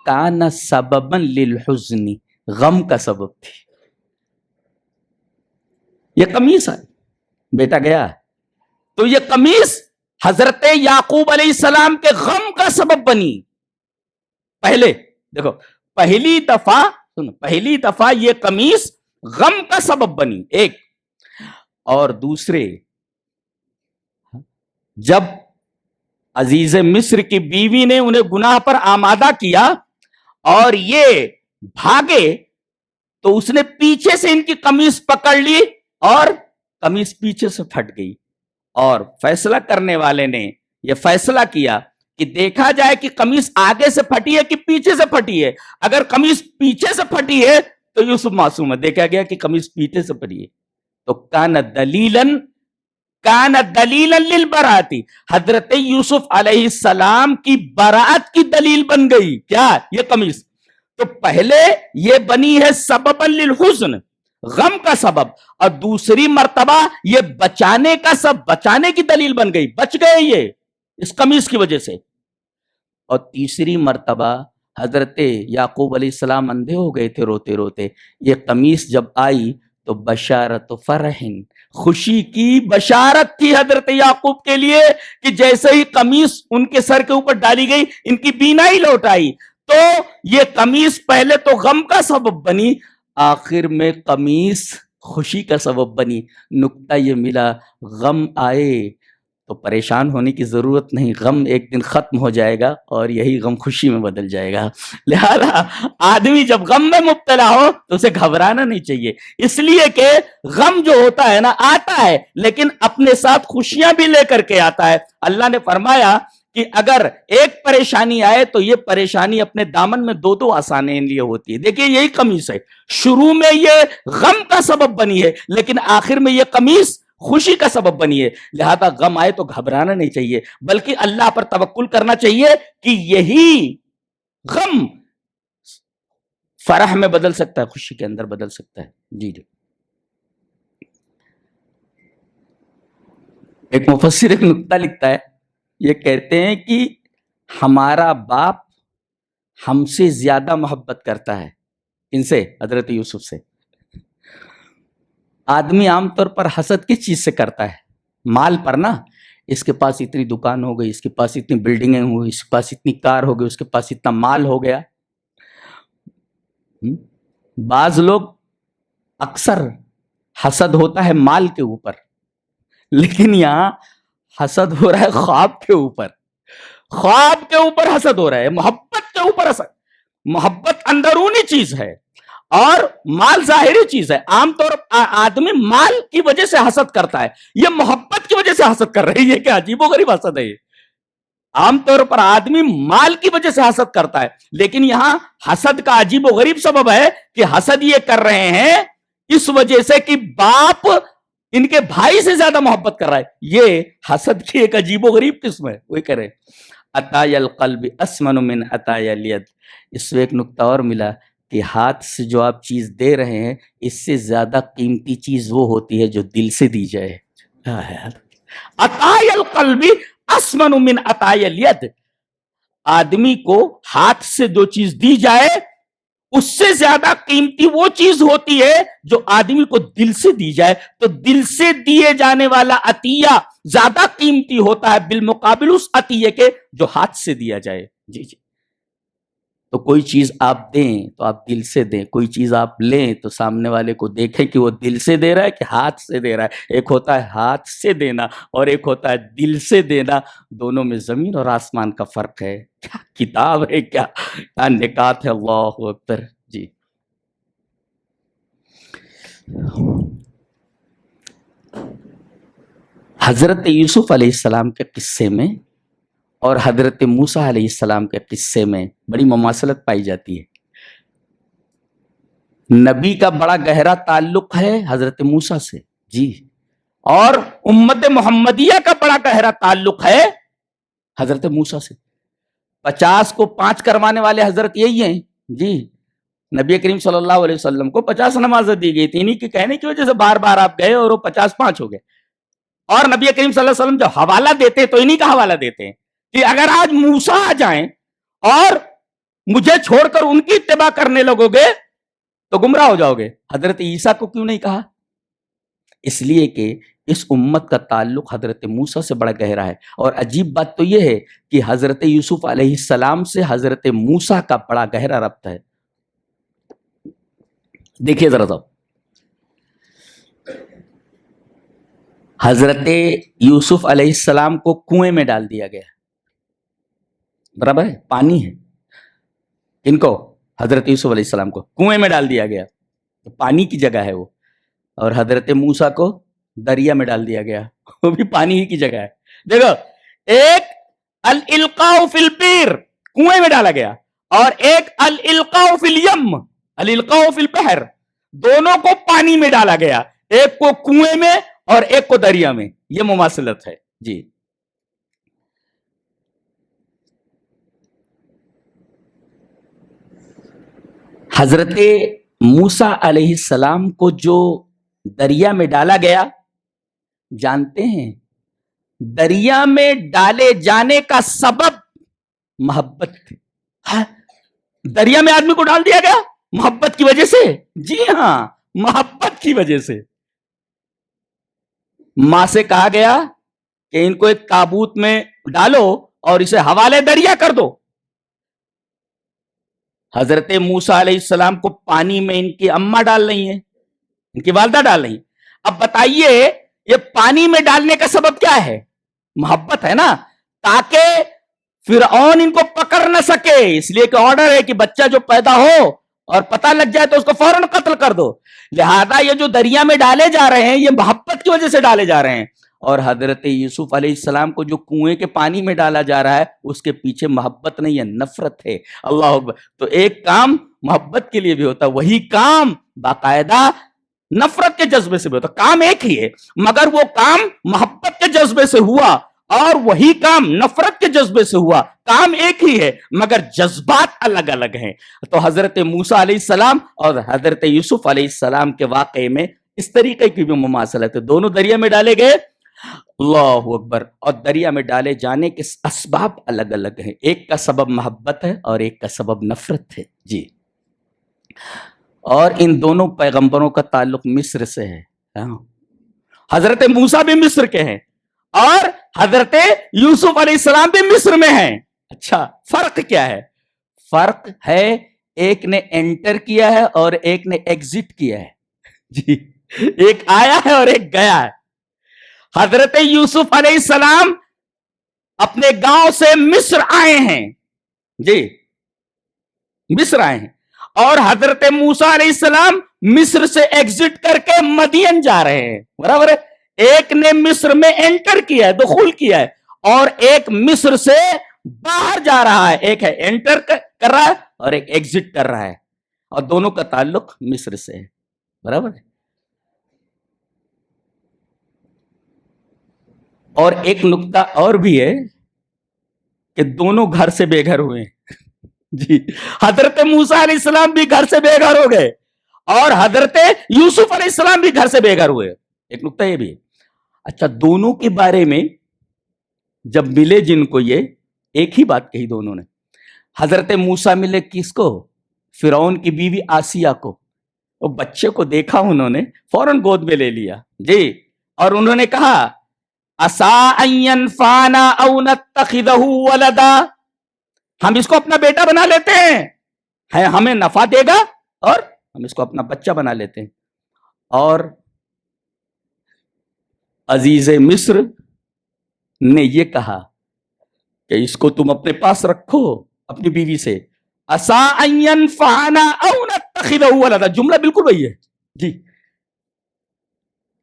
کان سببا للحزن, غم کا سبب تھی. یہ قمیص ہے, بیٹا گیا, تو یہ قمیص حضرت یعقوب علیہ السلام کے غم کا سبب بنی. پہلے دیکھو, پہلی دفعہ یہ قمیص غم کا سبب بنی, ایک. اور دوسرے, جب عزیز مصر کی بیوی نے انہیں گناہ پر آمادہ کیا اور یہ بھاگے تو اس نے پیچھے سے ان کی قمیص پکڑ لی اور قمیص پیچھے سے پھٹ گئی. اور فیصلہ کرنے والے نے یہ فیصلہ کیا کہ دیکھا جائے کہ قمیص آگے سے پھٹی ہے کہ پیچھے سے پھٹی ہے. اگر قمیص پیچھے سے پھٹی ہے تو یوسف معصوم ہے. دیکھا گیا کہ قمیص پیچھے سے پھٹی ہے, تو کان دلیلا للبراءتی, حضرت یوسف علیہ السلام کی براءت کی دلیل بن گئی. کیا؟ یہ قمیص. تو پہلے یہ بنی ہے سببا للحزن, غم کا سبب, اور دوسری مرتبہ یہ بچانے کا بچانے کی دلیل بن گئی, بچ گئے یہ اس قمیص کی وجہ سے. اور تیسری مرتبہ حضرت یعقوب علیہ السلام اندھے ہو گئے تھے روتے روتے, یہ قمیص جب آئی تو بشارت فرحن, خوشی کی بشارت تھی حضرت یعقوب کے لیے کہ جیسے ہی قمیص ان کے سر کے اوپر ڈالی گئی ان کی بینائی لوٹ آئی. تو یہ قمیص پہلے تو غم کا سبب بنی، آخر میں قمیص خوشی کا سبب بنی۔ نکتہ یہ ملا، غم آئے تو پریشان ہونے کی ضرورت نہیں، غم ایک دن ختم ہو جائے گا اور یہی غم خوشی میں بدل جائے گا۔ لہذا آدمی جب غم میں مبتلا ہو تو اسے گھبرانا نہیں چاہیے، اس لیے کہ غم جو ہوتا ہے نا آتا ہے لیکن اپنے ساتھ خوشیاں بھی لے کر کے آتا ہے۔ اللہ نے فرمایا کہ اگر ایک پریشانی آئے تو یہ پریشانی اپنے دامن میں دو دو آسانیں لیے ہوتی ہے۔ دیکھیں یہی قمیص ہے، شروع میں یہ غم کا سبب بنی ہے لیکن آخر میں یہ قمیص خوشی کا سبب بنی ہے۔ لہذا غم آئے تو گھبرانا نہیں چاہیے بلکہ اللہ پر توکل کرنا چاہیے کہ یہی غم فرح میں بدل سکتا ہے، خوشی کے اندر بدل سکتا ہے۔ جی جی، ایک مفسر ایک نکتہ لکھتا ہے، یہ کہتے ہیں کہ ہمارا باپ ہم سے زیادہ محبت کرتا ہے، ان سے حضرت یوسف سے۔ آدمی عام طور پر حسد کس چیز سے کرتا ہے؟ مال پر نا، اس کے پاس اتنی دکان ہو گئی، اس کے پاس اتنی بلڈنگیں ہوئی، اس کے پاس اتنی کار ہو گئی، اس کے پاس اتنا مال ہو گیا۔ بعض لوگ اکثر حسد ہوتا ہے مال کے اوپر، لیکن یہاں حسد ہو رہا ہے خواب کے اوپر، خواب کے اوپر حسد ہو رہا ہے، محبت کے اوپر حسد۔ محبت اندرونی چیز ہے اور مال ظاہری چیز ہے۔ عام طور پر آدمی مال کی وجہ سے حسد کرتا ہے، یہ محبت کی وجہ سے حسد کر رہے ہیں، یہ کیا عجیب و غریب حسد ہے یہ۔ عام طور پر آدمی مال کی وجہ سے حسد کرتا ہے لیکن یہاں حسد کا عجیب و غریب سبب ہے کہ حسد یہ کر رہے ہیں اس وجہ سے کہ باپ ان کے بھائی سے زیادہ محبت کر رہا ہے۔ یہ حسد کی ایک عجیب و غریب قسم ہے۔ وہی کہہ رہے عطای القلب اسمن من عطای الید۔ اس میں ایک نکتہ اور ملا کہ ہاتھ سے جو آپ چیز دے رہے ہیں اس سے زیادہ قیمتی چیز وہ ہوتی ہے جو دل سے دی جائے۔ عطای القلب اسمن من عطای الید، آدمی کو ہاتھ سے جو چیز دی جائے اس سے زیادہ قیمتی وہ چیز ہوتی ہے جو آدمی کو دل سے دی جائے۔ تو دل سے دیے جانے والا عطیہ زیادہ قیمتی ہوتا ہے بالمقابل اس عطیے کے جو ہاتھ سے دیا جائے۔ جی جی، تو کوئی چیز آپ دیں تو آپ دل سے دیں، کوئی چیز آپ لیں تو سامنے والے کو دیکھیں کہ وہ دل سے دے رہا ہے کہ ہاتھ سے دے رہا ہے۔ ایک ہوتا ہے ہاتھ سے دینا اور ایک ہوتا ہے دل سے دینا، دونوں میں زمین اور آسمان کا فرق ہے۔ کیا کتاب ہے، کیا نکات ہے، اللہ اکبر۔ جی، حضرت یوسف علیہ السلام کے قصے میں اور حضرت موسیٰ علیہ السلام کے قصے میں بڑی مماثلت پائی جاتی ہے۔ نبی کا بڑا گہرا تعلق ہے حضرت موسیٰ سے، جی، اور امت محمدیہ کا بڑا گہرا تعلق ہے حضرت موسیٰ سے۔ 50 کو 5 کروانے والے حضرت یہی ہیں، جی۔ نبی کریم صلی اللہ علیہ وسلم کو 50 نمازیں دی گئی تھی، انہی کے کہنے کی وجہ سے بار بار آپ گئے اور وہ 50 5 ہو گئے۔ اور نبی کریم صلی اللہ علیہ وسلم جو حوالہ دیتے تو انہی کا حوالہ دیتے ہیں کہ اگر آج موسیٰ آ جائیں اور مجھے چھوڑ کر ان کی اتباع کرنے لگو گے تو گمراہ ہو جاؤ گے۔ حضرت عیسیٰ کو کیوں نہیں کہا؟ اس لیے کہ اس امت کا تعلق حضرت موسیٰ سے بڑا گہرا ہے۔ اور عجیب بات تو یہ ہے کہ حضرت یوسف علیہ السلام سے حضرت موسیٰ کا بڑا گہرا ربط ہے۔ دیکھیے ذرا صاحب، حضرت یوسف علیہ السلام کو کنویں میں ڈال دیا گیا، برابر ہے، پانی ہے، ان کو حضرت یوسف علیہ السلام کو کنویں میں ڈال دیا گیا، پانی کی جگہ ہے وہ، اور حضرت موسیٰ کو دریا میں ڈال دیا گیا، وہ بھی پانی ہی کی جگہ ہے۔ دیکھو، ایک الالقاء فی البیر، کنویں میں ڈالا گیا، اور ایک الالقاء فی الیم، الالقاء فی البحر، دونوں کو پانی میں ڈالا گیا، ایک کو کنویں میں اور ایک کو دریا میں۔ یہ مماثلت ہے، جی۔ حضرت موسیٰ علیہ السلام کو جو دریا میں ڈالا گیا، جانتے ہیں دریا میں ڈالے جانے کا سبب محبت تھی۔ دریا میں آدمی کو ڈال دیا گیا محبت کی وجہ سے، جی ہاں، محبت کی وجہ سے۔ ماں سے کہا گیا کہ ان کو ایک تابوت میں ڈالو اور اسے حوالے دریا کر دو۔ حضرت موسیٰ علیہ السلام کو پانی میں ان کی اماں ڈال رہی ہیں، ان کی والدہ ڈال رہی ہیں. اب بتائیے یہ پانی میں ڈالنے کا سبب کیا ہے؟ محبت ہے نا، تاکہ فرعون ان کو پکڑ نہ سکے. اس لیے کہ آرڈر ہے کہ بچہ جو پیدا ہو اور پتہ لگ جائے تو اس کو فوراً قتل کر دو. لہذا یہ جو دریا میں ڈالے جا رہے ہیں یہ محبت کی وجہ سے ڈالے جا رہے ہیں. اور حضرت یوسف علیہ السلام کو جو کنویں کے پانی میں ڈالا جا رہا ہے اس کے پیچھے محبت نہیں ہے، نفرت ہے. اللہ اکبر. تو ایک کام محبت کے لیے بھی ہوتا ہے، وہی کام باقاعدہ نفرت کے جذبے سے بھی ہوتا. کام ایک ہی ہے مگر وہ کام محبت کے جذبے سے ہوا اور وہی کام نفرت کے جذبے سے ہوا. کام ایک ہی ہے مگر جذبات الگ الگ ہیں. تو حضرت موسیٰ علیہ السلام اور حضرت یوسف علیہ السلام کے واقعے میں اس طریقے کی بھی مماثلت ہے. دونوں دریا میں ڈالے گئے، اللہ اکبر، اور دریا میں ڈالے جانے کے اسباب الگ الگ ہیں. ایک کا سبب محبت ہے اور ایک کا سبب نفرت ہے. جی، اور ان دونوں پیغمبروں کا تعلق مصر سے ہے. حضرت موسیٰ بھی مصر کے ہیں اور حضرت یوسف علیہ السلام بھی مصر میں ہیں. اچھا، فرق کیا ہے؟ فرق ہے ایک نے انٹر کیا ہے اور ایک نے ایگزٹ کیا ہے. جی، ایک آیا ہے اور ایک گیا ہے. حضرت یوسف علیہ السلام اپنے گاؤں سے مصر آئے ہیں. جی، مصر آئے ہیں. اور حضرت موسیٰ علیہ السلام مصر سے ایگزٹ کر کے مدین جا رہے ہیں. برابر ہے. ایک نے مصر میں انٹر کیا ہے، دخول کیا ہے، اور ایک مصر سے باہر جا رہا ہے. ایک ہے انٹر کر رہا ہے اور ایک ایگزٹ کر رہا ہے، اور دونوں کا تعلق مصر سے ہے. برابر ہے. اور ایک نقطہ اور بھی ہے کہ دونوں گھر سے بے گھر ہوئے ہیں. جی، حضرت موسیٰ علیہ السلام بھی گھر سے بے گھر ہو گئے اور حضرت یوسف علیہ السلام بھی گھر سے بے گھر ہوئے. ایک نقطہ یہ بھی ہے. اچھا، دونوں کے بارے میں جب ملے جن کو، یہ ایک ہی بات کہی دونوں نے. حضرت موسیٰ ملے کس کو؟ فرعون کی بیوی آسیہ کو. وہ بچے کو دیکھا انہوں نے، فوراً گود میں لے لیا. جی، اور انہوں نے کہا عَسَىٰ أَن يَنفَعَنَا أَوْ نَتَّخِذَهُ وَلَدًا، ہم اس کو اپنا بیٹا بنا لیتے ہیں، ہمیں نفع دے گا اور ہم اس کو اپنا بچہ بنا لیتے ہیں. اور عزیز مصر نے یہ کہا کہ اس کو تم اپنے پاس رکھو اپنی بیوی سے. عَسَىٰ أَن يَنفَعَنَا أَوْ نَتَّخِذَهُ وَلَدًا، جملہ بالکل وہی ہے. جی،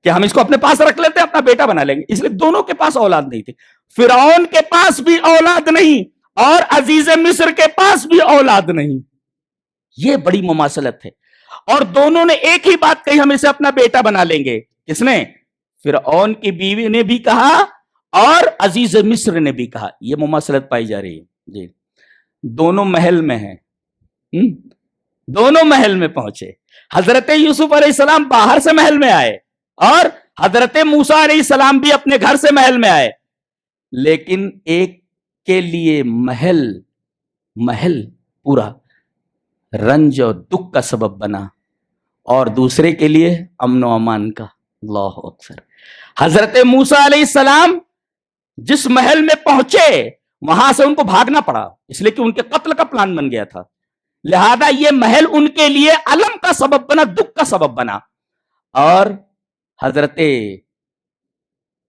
کہ ہم اس کو اپنے پاس رکھ لیتے ہیں، اپنا بیٹا بنا لیں گے. اس لیے دونوں کے پاس اولاد نہیں تھی. فرعون کے پاس بھی اولاد نہیں اور عزیز مصر کے پاس بھی اولاد نہیں. یہ بڑی مماثلت ہے. اور دونوں نے ایک ہی بات کہی، ہم اسے اپنا بیٹا بنا لیں گے. کس نے؟ فرعون کی بیوی نے بھی کہا اور عزیز مصر نے بھی کہا. یہ مماثلت پائی جا رہی ہے. جی، دونوں محل میں ہیں، دونوں محل میں پہنچے. حضرت یوسف علیہ السلام باہر سے محل میں آئے اور حضرت موسیٰ علیہ السلام بھی اپنے گھر سے محل میں آئے. لیکن ایک کے لیے محل پورا رنج اور دکھ کا سبب بنا اور دوسرے کے لیے امن و امان کا. اللہ اکبر. حضرت موسیٰ علیہ السلام جس محل میں پہنچے وہاں سے ان کو بھاگنا پڑا، اس لیے کہ ان کے قتل کا پلان بن گیا تھا. لہذا یہ محل ان کے لیے الم کا سبب بنا، دکھ کا سبب بنا. اور حضرت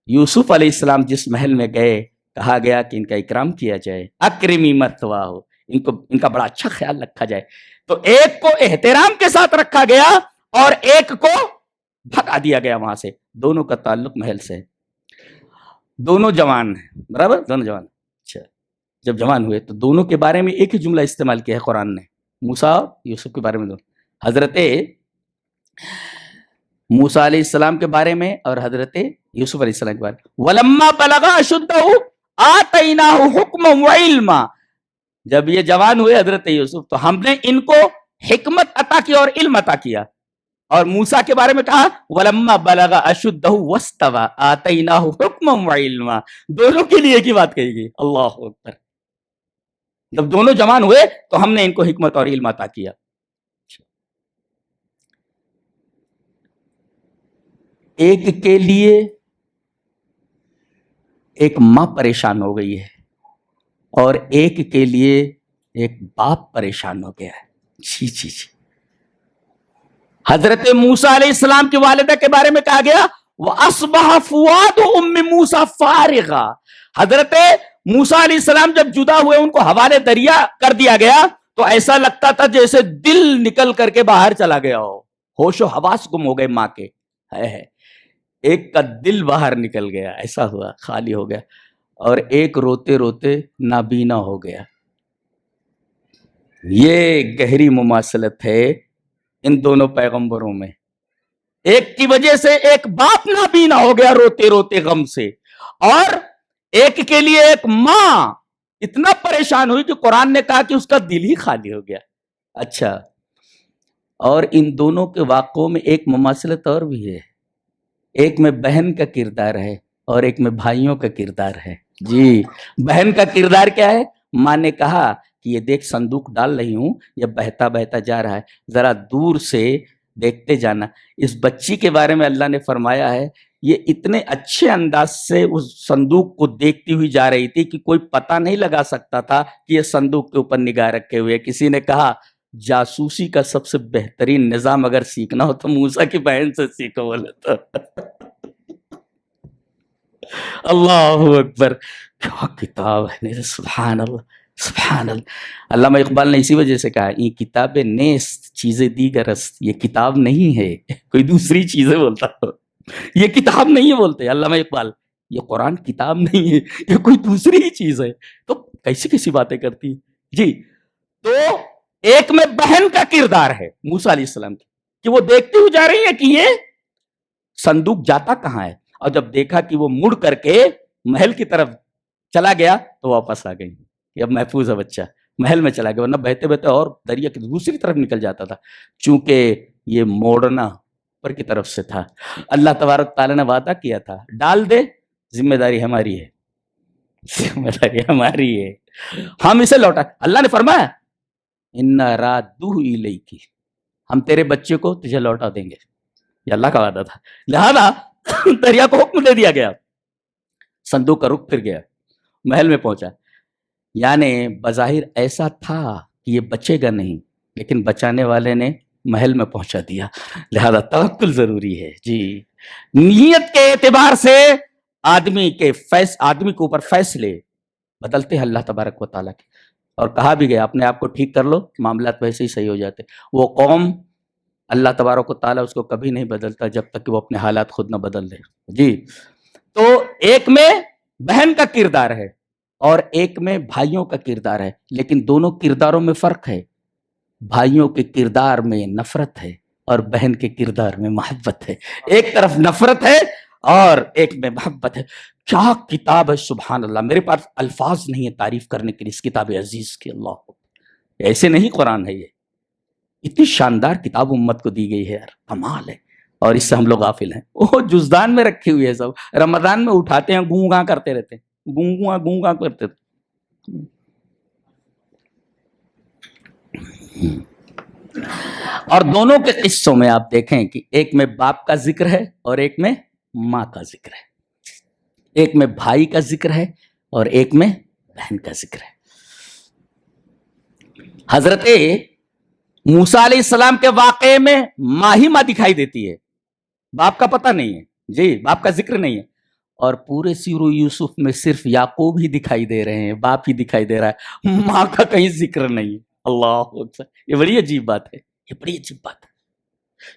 یوسف علیہ السلام جس محل میں گئے کہا گیا کہ ان کا اکرام کیا جائے، اکرمی مثواہ، ان کا بڑا اچھا خیال رکھا جائے. تو ایک کو احترام کے ساتھ رکھا گیا اور ایک کو بھگا دیا گیا وہاں سے. دونوں کا تعلق محل سے. دونوں جوان ہیں، برابر، دونوں جوان. اچھا، جب جوان ہوئے تو دونوں کے بارے میں ایک ہی جملہ استعمال کیا ہے قرآن نے، موسیٰ اور یوسف کے بارے میں. دونوں حضرت موسیٰ علیہ السلام کے بارے میں اور حضرت یوسف علیہ السلام کے بارے میں. وَلَمَّا بَلَغَ أَشُدَّهُ آتَيْنَاهُ حُکْمًا وَعِلْمًا، جب یہ جوان ہوئے حضرت یوسف تو ہم نے ان کو حکمت عطا کی اور علم عطا کیا. اور موسیٰ کے بارے میں کہا وَلَمَّا بَلَغَ أَشُدَّهُ وَاسْتَوَىٰ آتَيْنَاهُ حُکْمًا وَعِلْمًا. دونوں کے لیے ایک ہی بات کہی گئی. اللہ اکبر. جب دونوں جوان ہوئے تو ہم نے ان کو حکمت اور علم عطا کیا. ایک کے لیے ایک ماں پریشان ہو گئی ہے اور ایک کے لیے ایک باپ پریشان ہو گیا ہے. جی جی جی. حضرت موسیٰ علیہ السلام کی والدہ کے بارے میں کہا گیا وَأَصْبَحَ فُؤَادُ أُمِّ مُوسَىٰ فَارِغًا. حضرت موسیٰ علیہ السلام جب جدا ہوئے ان کو حوالے دریا کر دیا گیا تو ایسا لگتا تھا جیسے دل نکل کر کے باہر چلا گیا ہو, ہوش و حواس گم ہو گئے ماں کے. ایک کا دل باہر نکل گیا, ایسا ہوا, خالی ہو گیا, اور ایک روتے روتے نابینا ہو گیا. یہ گہری مماثلت ہے ان دونوں پیغمبروں میں. ایک کی وجہ سے ایک باپ نابینا ہو گیا روتے روتے غم سے, اور ایک کے لیے ایک ماں اتنا پریشان ہوئی کہ قرآن نے کہا کہ اس کا دل ہی خالی ہو گیا. اچھا, اور ان دونوں کے واقعوں میں ایک مماثلت اور بھی ہے. ایک میں بہن کا کردار ہے اور ایک میں بھائیوں کا کردار ہے. جی, بہن کا کردار کیا ہے؟ ماں نے کہا کہ یہ دیکھ صندوق ڈال رہی ہوں, یہ بہتا بہتا جا رہا ہے, ذرا دور سے دیکھتے جانا. اس بچی کے بارے میں اللہ نے فرمایا ہے یہ اتنے اچھے انداز سے اس صندوق کو دیکھتی ہوئی جا رہی تھی کہ کوئی پتہ نہیں لگا سکتا تھا کہ یہ صندوق کے اوپر نگاہ رکھے ہوئے. کسی نے کہا جاسوسی کا سب سے بہترین نظام اگر سیکھنا ہو تو موسیٰ کی بہن سے سیکھو. بولے تو اللہ اکبر, کیا کتاب ہے, سبحان اللہ سبحان اللہ. علامہ اقبال نے اسی وجہ سے کہا یہ کتاب نیست چیزیں دیگر است. یہ کتاب نہیں ہے, کوئی دوسری چیزیں بولتا ہو, یہ کتاب نہیں ہے بولتے علامہ اقبال. یہ قرآن کتاب نہیں ہے, یہ کوئی دوسری ہی چیز ہے. تو کیسی کیسی باتیں کرتی جی. تو ایک میں بہن کا کردار ہے موسیٰ علیہ السلام کی کہ وہ دیکھتی ہوئی جا رہی ہے کہ یہ صندوق جاتا کہاں ہے, اور جب دیکھا کہ وہ مڑ کر کے محل کی طرف چلا گیا تو واپس آ گئی کہ اب محفوظ ہے بچہ, محل میں چلا گیا, ورنہ بہتے بہتے اور دریا کی دوسری طرف نکل جاتا تھا. چونکہ یہ موڑنا اوپر کی طرف سے تھا, اللہ تبارک تعالیٰ نے وعدہ کیا تھا ڈال دے, ذمہ داری ہماری ہے, ذمہ داری ہماری ہے, ہم اسے لوٹا. اللہ نے فرمایا اِنَّا رَادُّوهُ إِلَيْكِ, ہم تیرے بچے کو تجھے لوٹا دیں گے. یہ اللہ کا وعدہ تھا. لہذا دریا کو حکم دے دیا گیا, صندوق کا رخ پھر گیا, محل میں پہنچا. یعنی بظاہر ایسا تھا کہ یہ بچے گا نہیں, لیکن بچانے والے نے محل میں پہنچا دیا. لہذا توکل ضروری ہے. جی, نیت کے اعتبار سے آدمی کے اوپر فیصلے بدلتے ہیں اللہ تبارک و تعالیٰ کے. اور کہا بھی گیا اپنے آپ کو ٹھیک کر لو, معاملات ویسے ہی صحیح ہو جاتے. وہ قوم اللہ تبارک و تعالیٰ اس کو کبھی نہیں بدلتا جب تک کہ وہ اپنے حالات خود نہ بدل دے. جی, تو ایک میں بہن کا کردار ہے اور ایک میں بھائیوں کا کردار ہے, لیکن دونوں کرداروں میں فرق ہے. بھائیوں کے کردار میں نفرت ہے اور بہن کے کردار میں محبت ہے. ایک طرف نفرت ہے اور ایک میں محبت ہے. کیا کتاب ہے, سبحان اللہ. میرے پاس الفاظ نہیں ہے تعریف کرنے کے لیے اس کتاب عزیز کی. اللہ, ایسے نہیں قرآن ہے, یہ اتنی شاندار کتاب امت کو دی گئی ہے یار, کمال ہے. اور اس سے ہم لوگ غافل ہیں. وہ جزدان میں رکھی ہوئی ہے, سب رمضان میں اٹھاتے ہیں, گوں گاں کرتے رہتے ہیں, گوں گاں کرتے تھے. اور دونوں کے قصوں میں آپ دیکھیں کہ ایک میں باپ کا ذکر ہے اور ایک میں ماں کا ذکر ہے, ایک میں بھائی کا ذکر ہے اور ایک میں بہن کا ذکر ہے. حضرت موسیٰ علیہ السلام کے واقعے میں ماں ہی ماں دکھائی دیتی ہے, باپ کا پتہ نہیں ہے. جی, باپ کا ذکر نہیں ہے. اور پورے سیرو یوسف میں صرف یعقوب ہی دکھائی دے رہے ہیں, باپ ہی دکھائی دے رہا ہے, ماں کا کہیں ذکر نہیں ہے. اللہ اکبر, یہ بڑی عجیب بات ہے, یہ بڑی عجیب بات ہے.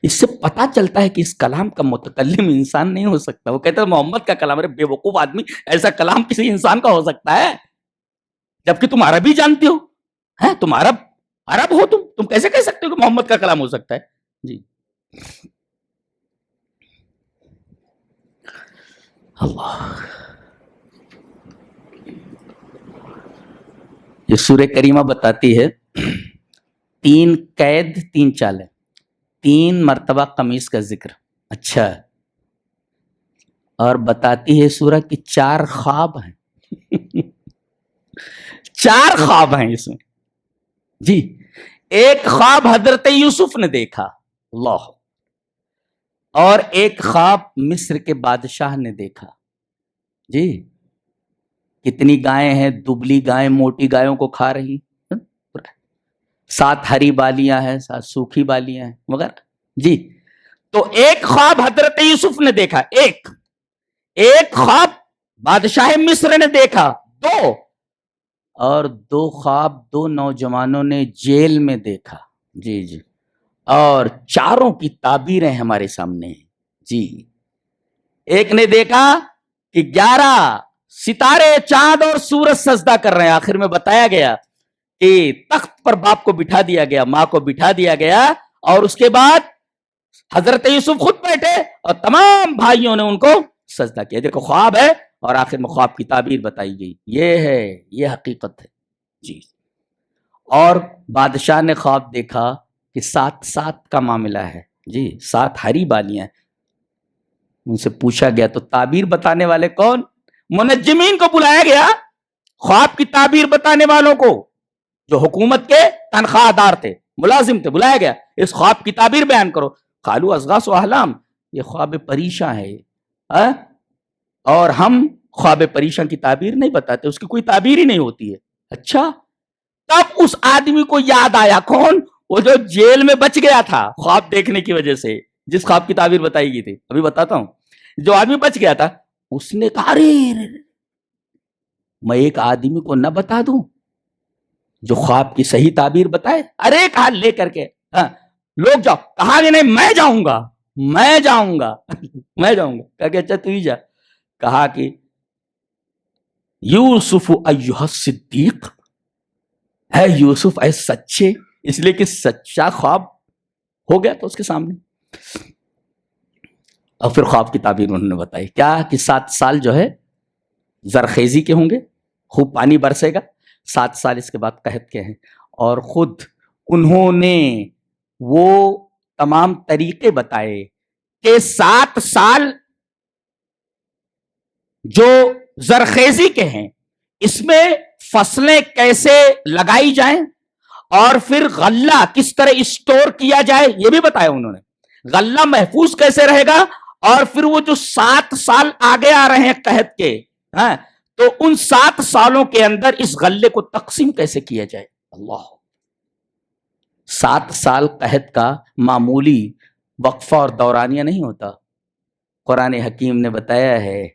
اس سے پتا چلتا ہے کہ اس کلام کا متکلم انسان نہیں ہو سکتا. وہ کہتے ہیں محمد کا کلام. ارے بے وقوف آدمی, ایسا کلام کسی انسان کا ہو سکتا ہے جبکہ تم عربی جانتے ہو, تم عرب ہو, تم کیسے کہہ سکتے ہو کہ محمد کا کلام ہو سکتا ہے. جی, اللہ. یہ سورہ کریمہ بتاتی ہے 3 قید 3 چالیں, 3 مرتبہ قمیص کا ذکر. اچھا, اور بتاتی ہے سورہ کی 4 خواب ہیں. 4 خواب ہیں اس میں. جی, ایک خواب حضرت یوسف نے دیکھا, اللہ, اور ایک خواب مصر کے بادشاہ نے دیکھا. جی, کتنی گائیں ہیں, دبلی گائیں موٹی گایوں کو کھا رہی. 7 ہری بالیاں ہیں، 7 سوکھی بالیاں ہیں وغیرہ جی. تو ایک خواب حضرت یوسف نے دیکھا، ایک خواب بادشاہ مصر نے دیکھا، 2 اور 2 خواب 2 نوجوانوں نے جیل میں دیکھا. جی جی. اور چاروں کی تعبیریں ہمارے سامنے ہیں جی. ایک نے دیکھا کہ 11 ستارے، چاند اور سورج سجدہ کر رہے ہیں. آخر میں بتایا گیا کہ تخت پر باپ کو بٹھا دیا گیا، ماں کو بٹھا دیا گیا، اور اس کے بعد حضرت یوسف خود بیٹھے اور تمام بھائیوں نے ان کو سجدہ کیا. دیکھو خواب ہے اور آخر میں خواب کی تعبیر بتائی گئی. یہ حقیقت ہے جی. اور بادشاہ نے خواب دیکھا کہ 7 کا معاملہ ہے جی. 7 ہری بالیاں. ان سے پوچھا گیا تو تعبیر بتانے والے کون؟ منجمین کو بلایا گیا، خواب کی تعبیر بتانے والوں کو، جو حکومت کے تنخواہ دار تھے، ملازم تھے. بلایا گیا، اس خواب کی تعبیر بیان کرو. قالوا اضغاث احلام، یہ خواب پریشاں ہے، اور ہم خواب پریشاں کی تعبیر نہیں بتاتے، اس کی کوئی تعبیر ہی نہیں ہوتی ہے. اچھا. تب اس آدمی کو یاد آیا، کون؟ وہ جو جیل میں بچ گیا تھا خواب دیکھنے کی وجہ سے، جس خواب کی تعبیر بتائی گئی تھی. ابھی بتاتا ہوں. جو آدمی بچ گیا تھا اس نے کہا ارے میں ایک آدمی کو نہ بتا دوں جو خواب کی صحیح تعبیر بتائے. ارے کہا لے کر کے لوگ جاؤ. کہا کہ نہیں میں جاؤں گا میں جاؤں گا. کہا کہ اچھا تو ہی جا. کہا کہ یوسف ایھا الصدیق، ہے یوسف اے سچے، اس لیے کہ سچا خواب ہو گیا تو اس کے سامنے. اور پھر خواب کی تعبیر انہوں نے بتائی کیا کہ 7 سال جو ہے زرخیزی کے ہوں گے، خوب پانی برسے گا. 7 سال اس کے بعد قحط کے ہیں. اور خود انہوں نے وہ تمام طریقے بتائے کہ 7 سال جو زرخیزی کے ہیں اس میں فصلیں کیسے لگائی جائیں، اور پھر غلہ کس طرح اسٹور کیا جائے یہ بھی بتایا انہوں نے. غلہ محفوظ کیسے رہے گا، اور پھر وہ جو 7 سال آگے آ رہے ہیں قحط کے، تو ان 7 سالوں کے اندر اس غلے کو تقسیم کیسے کیا جائے. اللہ. 7 سال قحط کا معمولی وقفہ اور دورانیہ نہیں ہوتا. قرآن حکیم نے بتایا ہے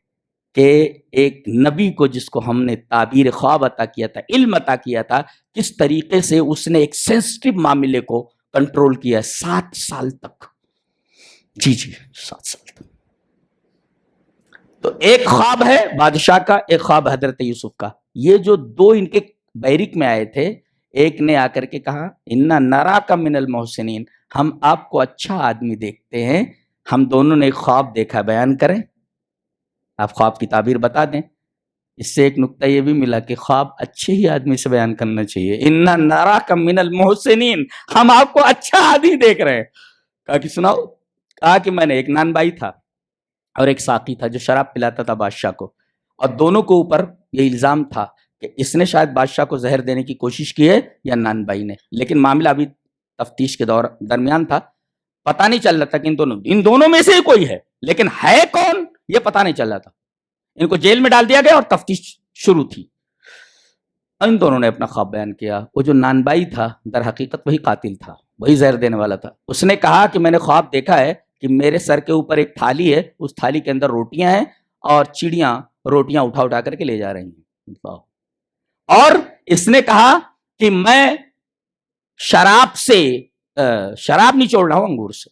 کہ ایک نبی کو جس کو ہم نے تعبیر خواب عطا کیا تھا، علم عطا کیا تھا، کس طریقے سے اس نے ایک سینسٹیو معاملے کو کنٹرول کیا 7 سال تک. جی 7 سال تک. تو ایک خواب ہے بادشاہ کا، ایک خواب حضرت یوسف کا. یہ جو 2 ان کے بیرک میں آئے تھے، ایک نے آ کر کے کہا انا نراک من المحسنین، ہم آپ کو اچھا آدمی دیکھتے ہیں. ہم دونوں نے ایک خواب دیکھا، بیان کریں. آپ خواب کی تعبیر بتا دیں. اس سے ایک نقطہ یہ بھی ملا کہ خواب اچھے ہی آدمی سے بیان کرنا چاہیے. انا نراک من المحسنین، ہم آپ کو اچھا آدمی دیکھ رہے ہیں. کہا کہ سناؤ. کہا کہ میں نے ایک نان بائی تھا اور ایک ساقی تھا جو شراب پلاتا تھا بادشاہ کو، اور دونوں کو اوپر یہ الزام تھا کہ اس نے شاید بادشاہ کو زہر دینے کی کوشش کی ہے یا نان بائی نے. لیکن معاملہ ابھی تفتیش کے درمیان تھا، پتہ نہیں چل رہا تھا کہ ان دونوں میں سے ہی کوئی ہے، لیکن ہے کون یہ پتہ نہیں چل رہا تھا. ان کو جیل میں ڈال دیا گیا اور تفتیش شروع تھی. ان دونوں نے اپنا خواب بیان کیا. وہ جو نان بائی تھا در حقیقت وہی قاتل تھا، وہی زہر دینے والا تھا. اس نے کہا کہ میں نے خواب دیکھا ہے کہ میرے سر کے اوپر ایک تھالی ہے، اس تھالی کے اندر روٹیاں ہیں اور چڑیاں روٹیاں اٹھا کر کے لے جا رہی ہیں. اور اس نے کہا کہ میں شراب نچوڑ رہا ہوں انگور سے.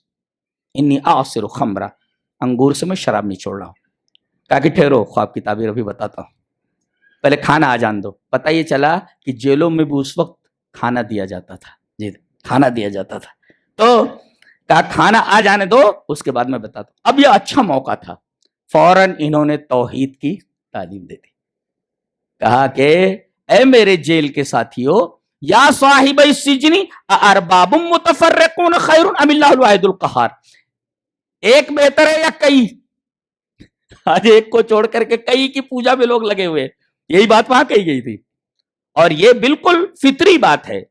انی اعصر خمرہ، انگور سے میں شراب نچوڑ رہا ہوں. کہا کہ ٹھہرو، خواب کی تعبیر ابھی بتاتا ہوں، پہلے کھانا آ جان دو. پتہ یہ چلا کہ جیلوں میں بھی اس وقت کھانا دیا جاتا تھا. جی کھانا دیا جاتا تھا. تو کہا کھانا آ جانے دو، اس کے بعد میں بتاتا ہوں. اب یہ اچھا موقع تھا، فوراً انہوں نے توحید کی تعلیم دے دی. کہا کہ اے میرے جیل کے ساتھیو، یا صاحب السجن ارباب متفرقون خیر ام اللہ الواحد القہار، ایک بہتر ہے یا کئی؟ آج ایک کو چھوڑ کر کے کئی کی پوجا میں لوگ لگے ہوئے. یہی بات وہاں کہی گئی تھی. اور یہ بالکل فطری بات ہے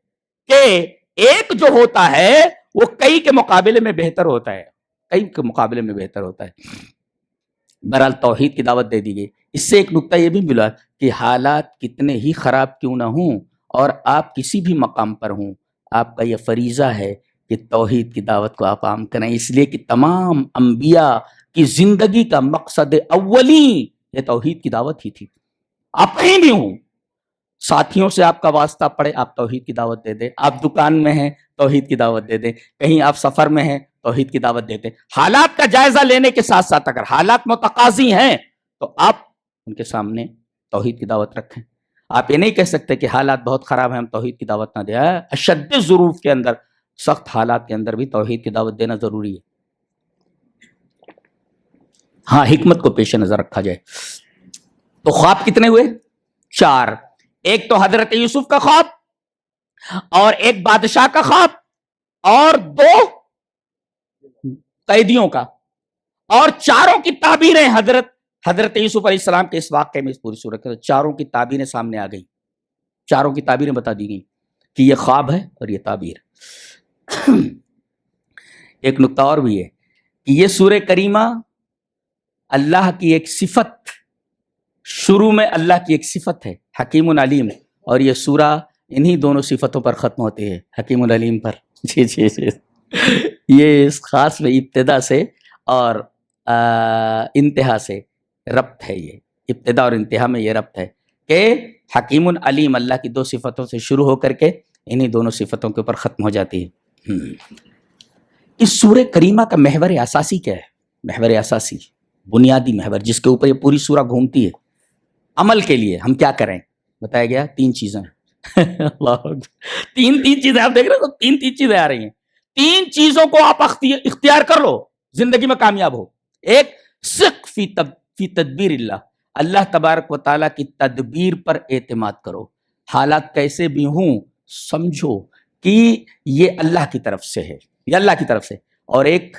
کہ ایک جو ہوتا ہے وہ کئی کے مقابلے میں بہتر ہوتا ہے، کئی کے مقابلے میں بہتر ہوتا ہے. بہرحال توحید کی دعوت دے دی گئی. اس سے ایک نقطہ یہ بھی ملا کہ حالات کتنے ہی خراب کیوں نہ ہوں اور آپ کسی بھی مقام پر ہوں، آپ کا یہ فریضہ ہے کہ توحید کی دعوت کو آپ عام کریں، اس لیے کہ تمام انبیاء کی زندگی کا مقصد اولی یہ توحید کی دعوت ہی تھی۔ آپ کہیں بھی ہوں، ساتھیوں سے آپ کا واسطہ پڑے، آپ توحید کی دعوت دے دیں، آپ دکان میں ہیں توحید کی دعوت دے دیں، کہیں آپ سفر میں ہیں توحید کی دعوت دے دیں۔ حالات کا جائزہ لینے کے ساتھ ساتھ اگر حالات متقاضی ہیں تو آپ ان کے سامنے توحید کی دعوت رکھیں۔ آپ یہ نہیں کہہ سکتے کہ حالات بہت خراب ہیں ہم توحید کی دعوت نہ دیں۔ اشد ظروف کے اندر، سخت حالات کے اندر بھی توحید کی دعوت دینا ضروری ہے۔ ہاں، حکمت کو پیش نظر رکھا جائے تو خواب کتنے ہوئے؟ 4۔ ایک تو حضرت یوسف کا خواب، اور ایک بادشاہ کا خواب، اور 2 قیدیوں کا، اور چاروں کی تعبیریں حضرت یوسف علیہ السلام کے اس واقعے میں، اس پوری صورت کے چاروں کی تعبیریں سامنے آ گئی، چاروں کی تعبیریں بتا دی گئی کہ یہ خواب ہے اور یہ تعبیر۔ ایک نقطہ اور بھی ہے کہ یہ سورہ کریمہ اللہ کی ایک صفت، شروع میں اللہ کی ایک صفت ہے حکیم علیم، اور یہ سورہ انہی دونوں صفتوں پر ختم ہوتی ہے، حکیم العلیم پر۔ جی جی جی، یہ اس خاص میں ابتدا سے اور انتہا سے ربط ہے، یہ ابتدا اور انتہا میں یہ ربط ہے کہ حکیم علیم اللہ کی 2 صفتوں سے شروع ہو کر کے انہی دونوں صفتوں کے اوپر ختم ہو جاتی ہے۔ اس سورہ کریمہ کا محور اساسی کیا ہے؟ محور اساسی، بنیادی محور جس کے اوپر یہ پوری سورہ گھومتی ہے، عمل کے لیے ہم کیا کریں؟ بتایا گیا 3 چیزیں۔ اللہ اکبر، تین چیزیں آپ دیکھ رہے ہو، 3 چیزیں آ رہی ہیں۔ 3 چیزوں کو آپ اختیار کر لو، زندگی میں کامیاب ہو۔ ایک، ثق فی تدبیر اللہ تبارک و تعالیٰ کی تدبیر پر اعتماد کرو، حالات کیسے بھی ہوں سمجھو کہ یہ اللہ کی طرف سے ہے، یہ اللہ کی طرف سے۔ اور ایک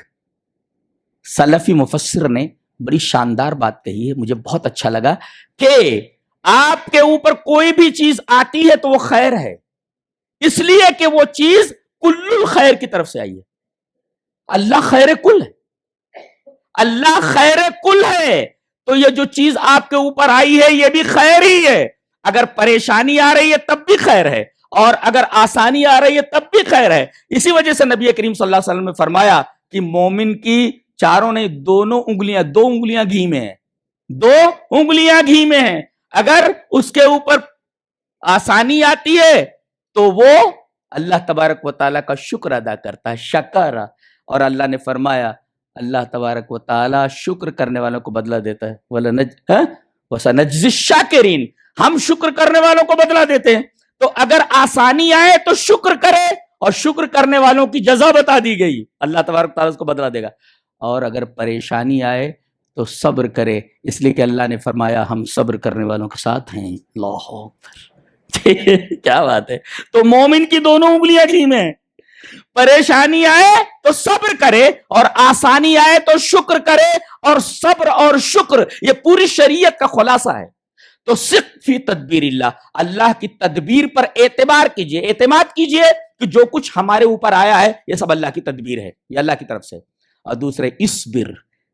سلفی مفسر نے بڑی شاندار بات کہی ہے، مجھے بہت اچھا لگا، کہ آپ کے اوپر کوئی بھی چیز آتی ہے تو وہ خیر ہے، اس لیے کہ وہ چیز کل الخیر کی طرف سے آئی ہے۔ اللہ خیر کل ہے، اللہ خیر کل ہے، تو یہ جو چیز آپ کے اوپر آئی ہے یہ بھی خیر ہی ہے۔ اگر پریشانی آ رہی ہے تب بھی خیر ہے، اور اگر آسانی آ رہی ہے تب بھی خیر ہے۔ اسی وجہ سے نبی کریم صلی اللہ علیہ وسلم نے فرمایا کہ مومن کی چاروں نہیں، 2 انگلیاں گھی میں ہیں، 2 انگلیاں گھی میں ہیں۔ اگر اس کے اوپر آسانی آتی ہے تو وہ اللہ تبارک و تعالیٰ کا شکر ادا کرتا ہے، شکر۔ اور اللہ نے فرمایا اللہ تبارک و تعالیٰ شکر کرنے والوں کو بدلہ دیتا ہے، وَسَنَجْزِي الشَّاكِرِينَ، ہم شکر کرنے والوں کو بدلہ دیتے ہیں۔ تو اگر آسانی آئے تو شکر کرے، اور شکر کرنے والوں کی جزا بتا دی گئی، اللہ تبارک و تعالیٰ اس کو بدلہ دے گا۔ اور اگر پریشانی آئے تو صبر کرے، اس لیے کہ اللہ نے فرمایا ہم صبر کرنے والوں کے ساتھ ہیں۔ اللہ اکبر، کیا بات ہے۔ تو مومن کی 2 انگلیاں گھی میں، پریشانی آئے تو صبر کرے، اور آسانی آئے تو شکر کرے، اور صبر اور شکر یہ پوری شریعت کا خلاصہ ہے۔ تو ثق فی تدبیر اللہ کی تدبیر پر اعتبار کیجئے، اعتماد کیجئے کہ جو کچھ ہمارے اوپر آیا ہے یہ سب اللہ کی تدبیر ہے، یہ اللہ کی طرف سے۔ اور دوسرے، اصبر،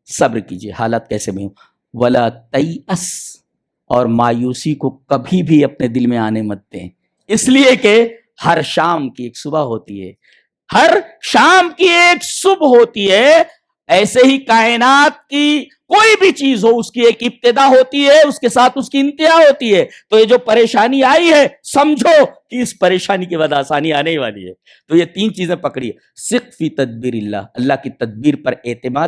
صبر کیجئے حالات کیسے بھی ہوں، ولا تیأس، اور مایوسی کو کبھی بھی اپنے دل میں آنے مت دیں، اس لیے کہ ہر شام کی ایک صبح ہوتی ہے، ہر شام کی ایک صبح ہوتی ہے۔ ایسے ہی کائنات کی کوئی بھی چیز ہو، اس کی ایک ابتدا ہوتی ہے، اس کے ساتھ اس کی انتہا ہوتی ہے۔ تو یہ جو پریشانی آئی ہے سمجھو کہ اس پریشانی کے بعد آسانی آنے والی ہے۔ تو یہ 3 چیزیں پکڑی، ثق فی تدبیر اللہ کی تدبیر پر اعتماد،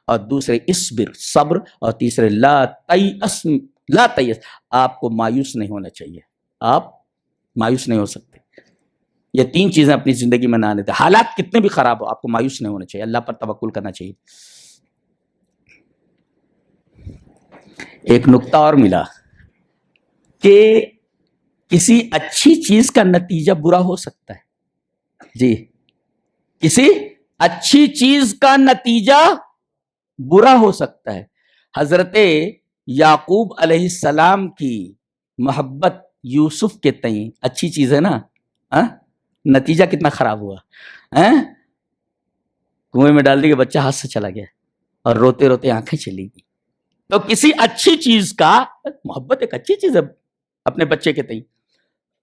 اور دوسرے اصبر، صبر، اور تیسرے لا تیأس، آپ کو مایوس نہیں ہونا چاہیے، آپ مایوس نہیں ہو سکتے۔ یہ 3 چیزیں اپنی زندگی میں نہ آنے دیں، حالات کتنے بھی خراب ہو آپ کو مایوس نہیں ہونا چاہیے، اللہ پر توکل کرنا چاہیے۔ ایک نقطہ اور ملا کہ کسی اچھی چیز کا نتیجہ برا ہو سکتا ہے، جی، کسی اچھی چیز کا نتیجہ برا ہو سکتا ہے۔ حضرت یعقوب علیہ السلام کی محبت یوسف کے تئیں اچھی چیز ہے نا، نتیجہ کتنا خراب ہوا، کنویں میں ڈال دی کہ بچہ ہاتھ سے چلا گیا، اور روتے روتے آنکھیں چلی گئی۔ تو کسی اچھی چیز کا، محبت ایک اچھی چیز ہے اپنے بچے کے تئیں،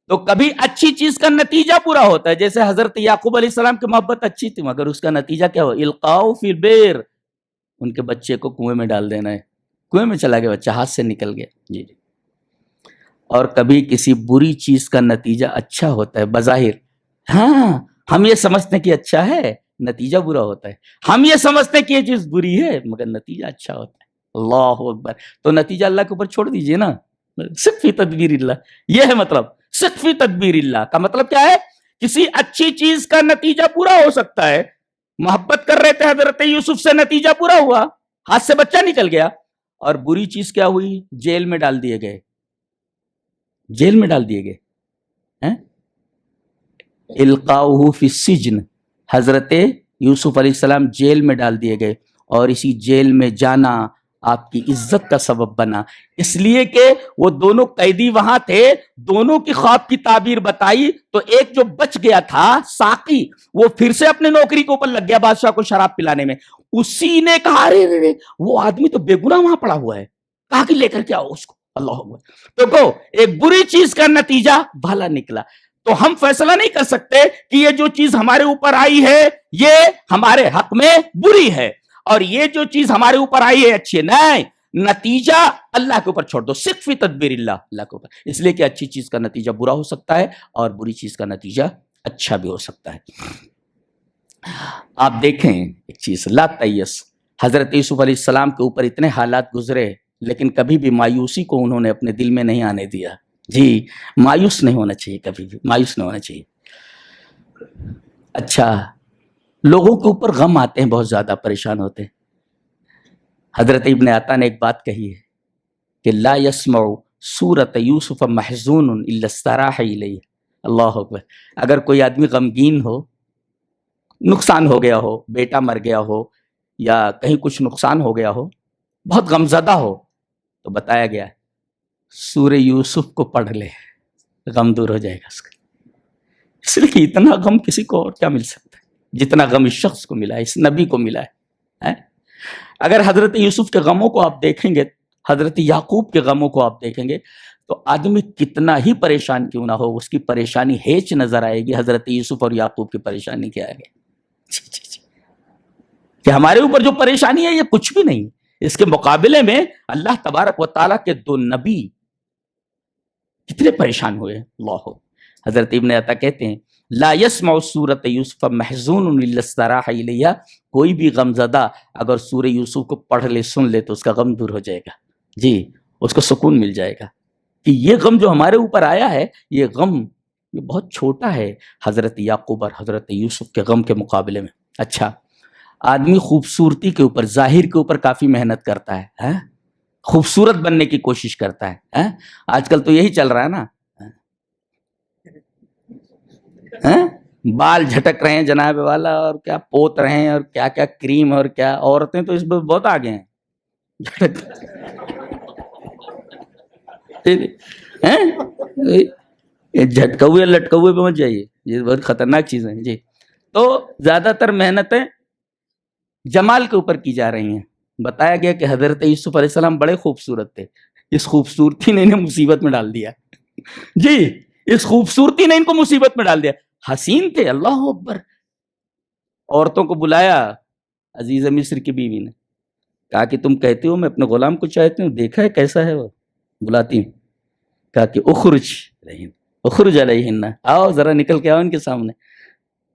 تو کبھی اچھی چیز کا نتیجہ برا ہوتا ہے. جیسے حضرت یعقوب علیہ السلام کی محبت اچھی تھی مگر اس کا نتیجہ کیا ہوا؟ القاؤ فی البیر، ان کے بچے کو کنویں میں ڈال دینا ہے. کنویں میں چلا گیا بچہ، ہاتھ سے نکل گیا. جی جی. اور کبھی کسی بری چیز کا نتیجہ اچھا ہوتا ہے بظاہر، ہاں ہم یہ سمجھتے ہیں کہ اچھا ہے، نتیجہ برا ہوتا ہے. ہم یہ سمجھتے ہیں کہ یہ چیز بری ہے مگر نتیجہ اچھا ہوتا ہے. اللہ اکبر. تو نتیجہ اللہ کے اوپر چھوڑ دیجئے نا. صرف فی تدبیر اللہ، یہ ہے مطلب. صرف فی تدبیر اللہ کا مطلب کیا ہے؟ کسی اچھی چیز کا نتیجہ برا ہو سکتا ہے. محبت کر رہے تھے حضرت یوسف سے، نتیجہ برا ہوا، ہاتھ سے بچہ نکل گیا. اور بری چیز کیا ہوئی؟ جیل میں ڈال دیے گئے. جیل میں ڈال دیے گئے. القاؤہ فی السجن، حضرت یوسف علیہ السلام جیل میں ڈال دیے گئے. اور اسی جیل میں جانا آپ کی عزت کا سبب بنا، اس لیے کہ وہ دونوں قیدی وہاں تھے. دونوں کی خواب کی تعبیر بتائی تو ایک جو بچ گیا تھا ساقی، وہ پھر سے اپنے نوکری کے اوپر لگ گیا بادشاہ کو شراب پلانے میں. اسی نے کہا ارے وہ آدمی تو بے گناہ وہاں پڑا ہوا ہے، کہا کہ لے کر کے آؤ اس کو. اللہ اکبر. تو کو ایک بری چیز کا نتیجہ بھلا نکلا. تو ہم فیصلہ نہیں کر سکتے کہ یہ جو چیز ہمارے اوپر آئی ہے یہ ہمارے حق میں بری ہے اور یہ جو چیز ہمارے اوپر آئی ہے اچھی ہے. نہیں، نتیجہ اللہ کے اوپر چھوڑ دو. صرف فی تدبیر اللہ کے اوپر. اس لیے کہ اچھی چیز کا نتیجہ برا ہو سکتا ہے اور بری چیز کا نتیجہ اچھا بھی ہو سکتا ہے. آپ دیکھیں ایک چیز، لا تیس. حضرت یوسف علیہ السلام کے اوپر اتنے حالات گزرے لیکن کبھی بھی مایوسی کو انہوں نے اپنے دل میں نہیں آنے دیا. جی، مایوس نہیں ہونا چاہیے، کبھی بھی مایوس نہیں ہونا چاہیے. اچھا، لوگوں کے اوپر غم آتے ہیں، بہت زیادہ پریشان ہوتے ہیں. حضرت ابن عطا نے ایک بات کہی ہے کہ لا يسمع سورۃ یوسف محزون الا استراح الیہ. اللہ اکبر. اگر کوئی آدمی غمگین ہو، نقصان ہو گیا ہو، بیٹا مر گیا ہو یا کہیں کچھ نقصان ہو گیا ہو، بہت غمزدہ ہو، تو بتایا گیا سورہ یوسف کو پڑھ لے، غم دور ہو جائے گا اس کا. اس لیے کہ اتنا غم کسی کو اور کیا مل سکتا ہے جتنا غم اس شخص کو ملا ہے، اس نبی کو ملا ہے. اگر حضرت یوسف کے غموں کو آپ دیکھیں گے، حضرت یعقوب کے غموں کو آپ دیکھیں گے تو آدمی کتنا ہی پریشان کیوں نہ ہو، اس کی پریشانی ہیچ نظر آئے گی. حضرت یوسف اور یعقوب کی پریشانی کیا ہے کہ ہمارے اوپر جو پریشانی ہے یہ کچھ بھی نہیں. اس کے مقابلے میں اللہ تبارک و تعالیٰ کے دو نبی کتنے پریشان ہوئے. اللہ. حضرت ابن عطا کہتے ہیں لا يسمع سورۃ یوسف محزون الا استراح الیہ. کوئی بھی غم زدہ اگر سورہ یوسف کو پڑھ لے، سن لے تو اس کا غم دور ہو جائے گا. جی، اس کو سکون مل جائے گا کہ یہ غم جو ہمارے اوپر آیا ہے یہ غم یہ بہت چھوٹا ہے حضرت یعقوب اور حضرت یوسف کے غم کے مقابلے میں. اچھا، آدمی خوبصورتی کے اوپر، ظاہر کے اوپر کافی محنت کرتا ہے، خوبصورت بننے کی کوشش کرتا ہے. آج کل تو یہی چل رہا ہے نا، بال جھٹک رہے ہیں جناب والا، اور کیا پوت رہے ہیں، اور کیا کیا کریم، اور کیا عورتیں تو اس میں بہت آگے ہیں. جھٹکوے لٹکوے پہ مت جائیے، یہ بہت خطرناک چیز ہے. جی، تو زیادہ تر محنتیں جمال کے اوپر کی جا رہی ہیں. بتایا گیا کہ حضرت یوسف علیہ السلام بڑے خوبصورت تھے، اس خوبصورتی نے انہیں مصیبت میں ڈال دیا. جی، اس خوبصورتی نے ان کو مصیبت میں ڈال دیا. حسین تھے، اللہ اکبر. عورتوں کو بلایا عزیز مصر کی بیوی نے، کہا کہ تم کہتے ہو میں اپنے غلام کو چاہتی ہوں، دیکھا ہے کیسا ہے وہ. بلاتی ہوں، کہا کہ اخرج علیہن، آؤ ذرا نکل کے آؤ ان کے سامنے.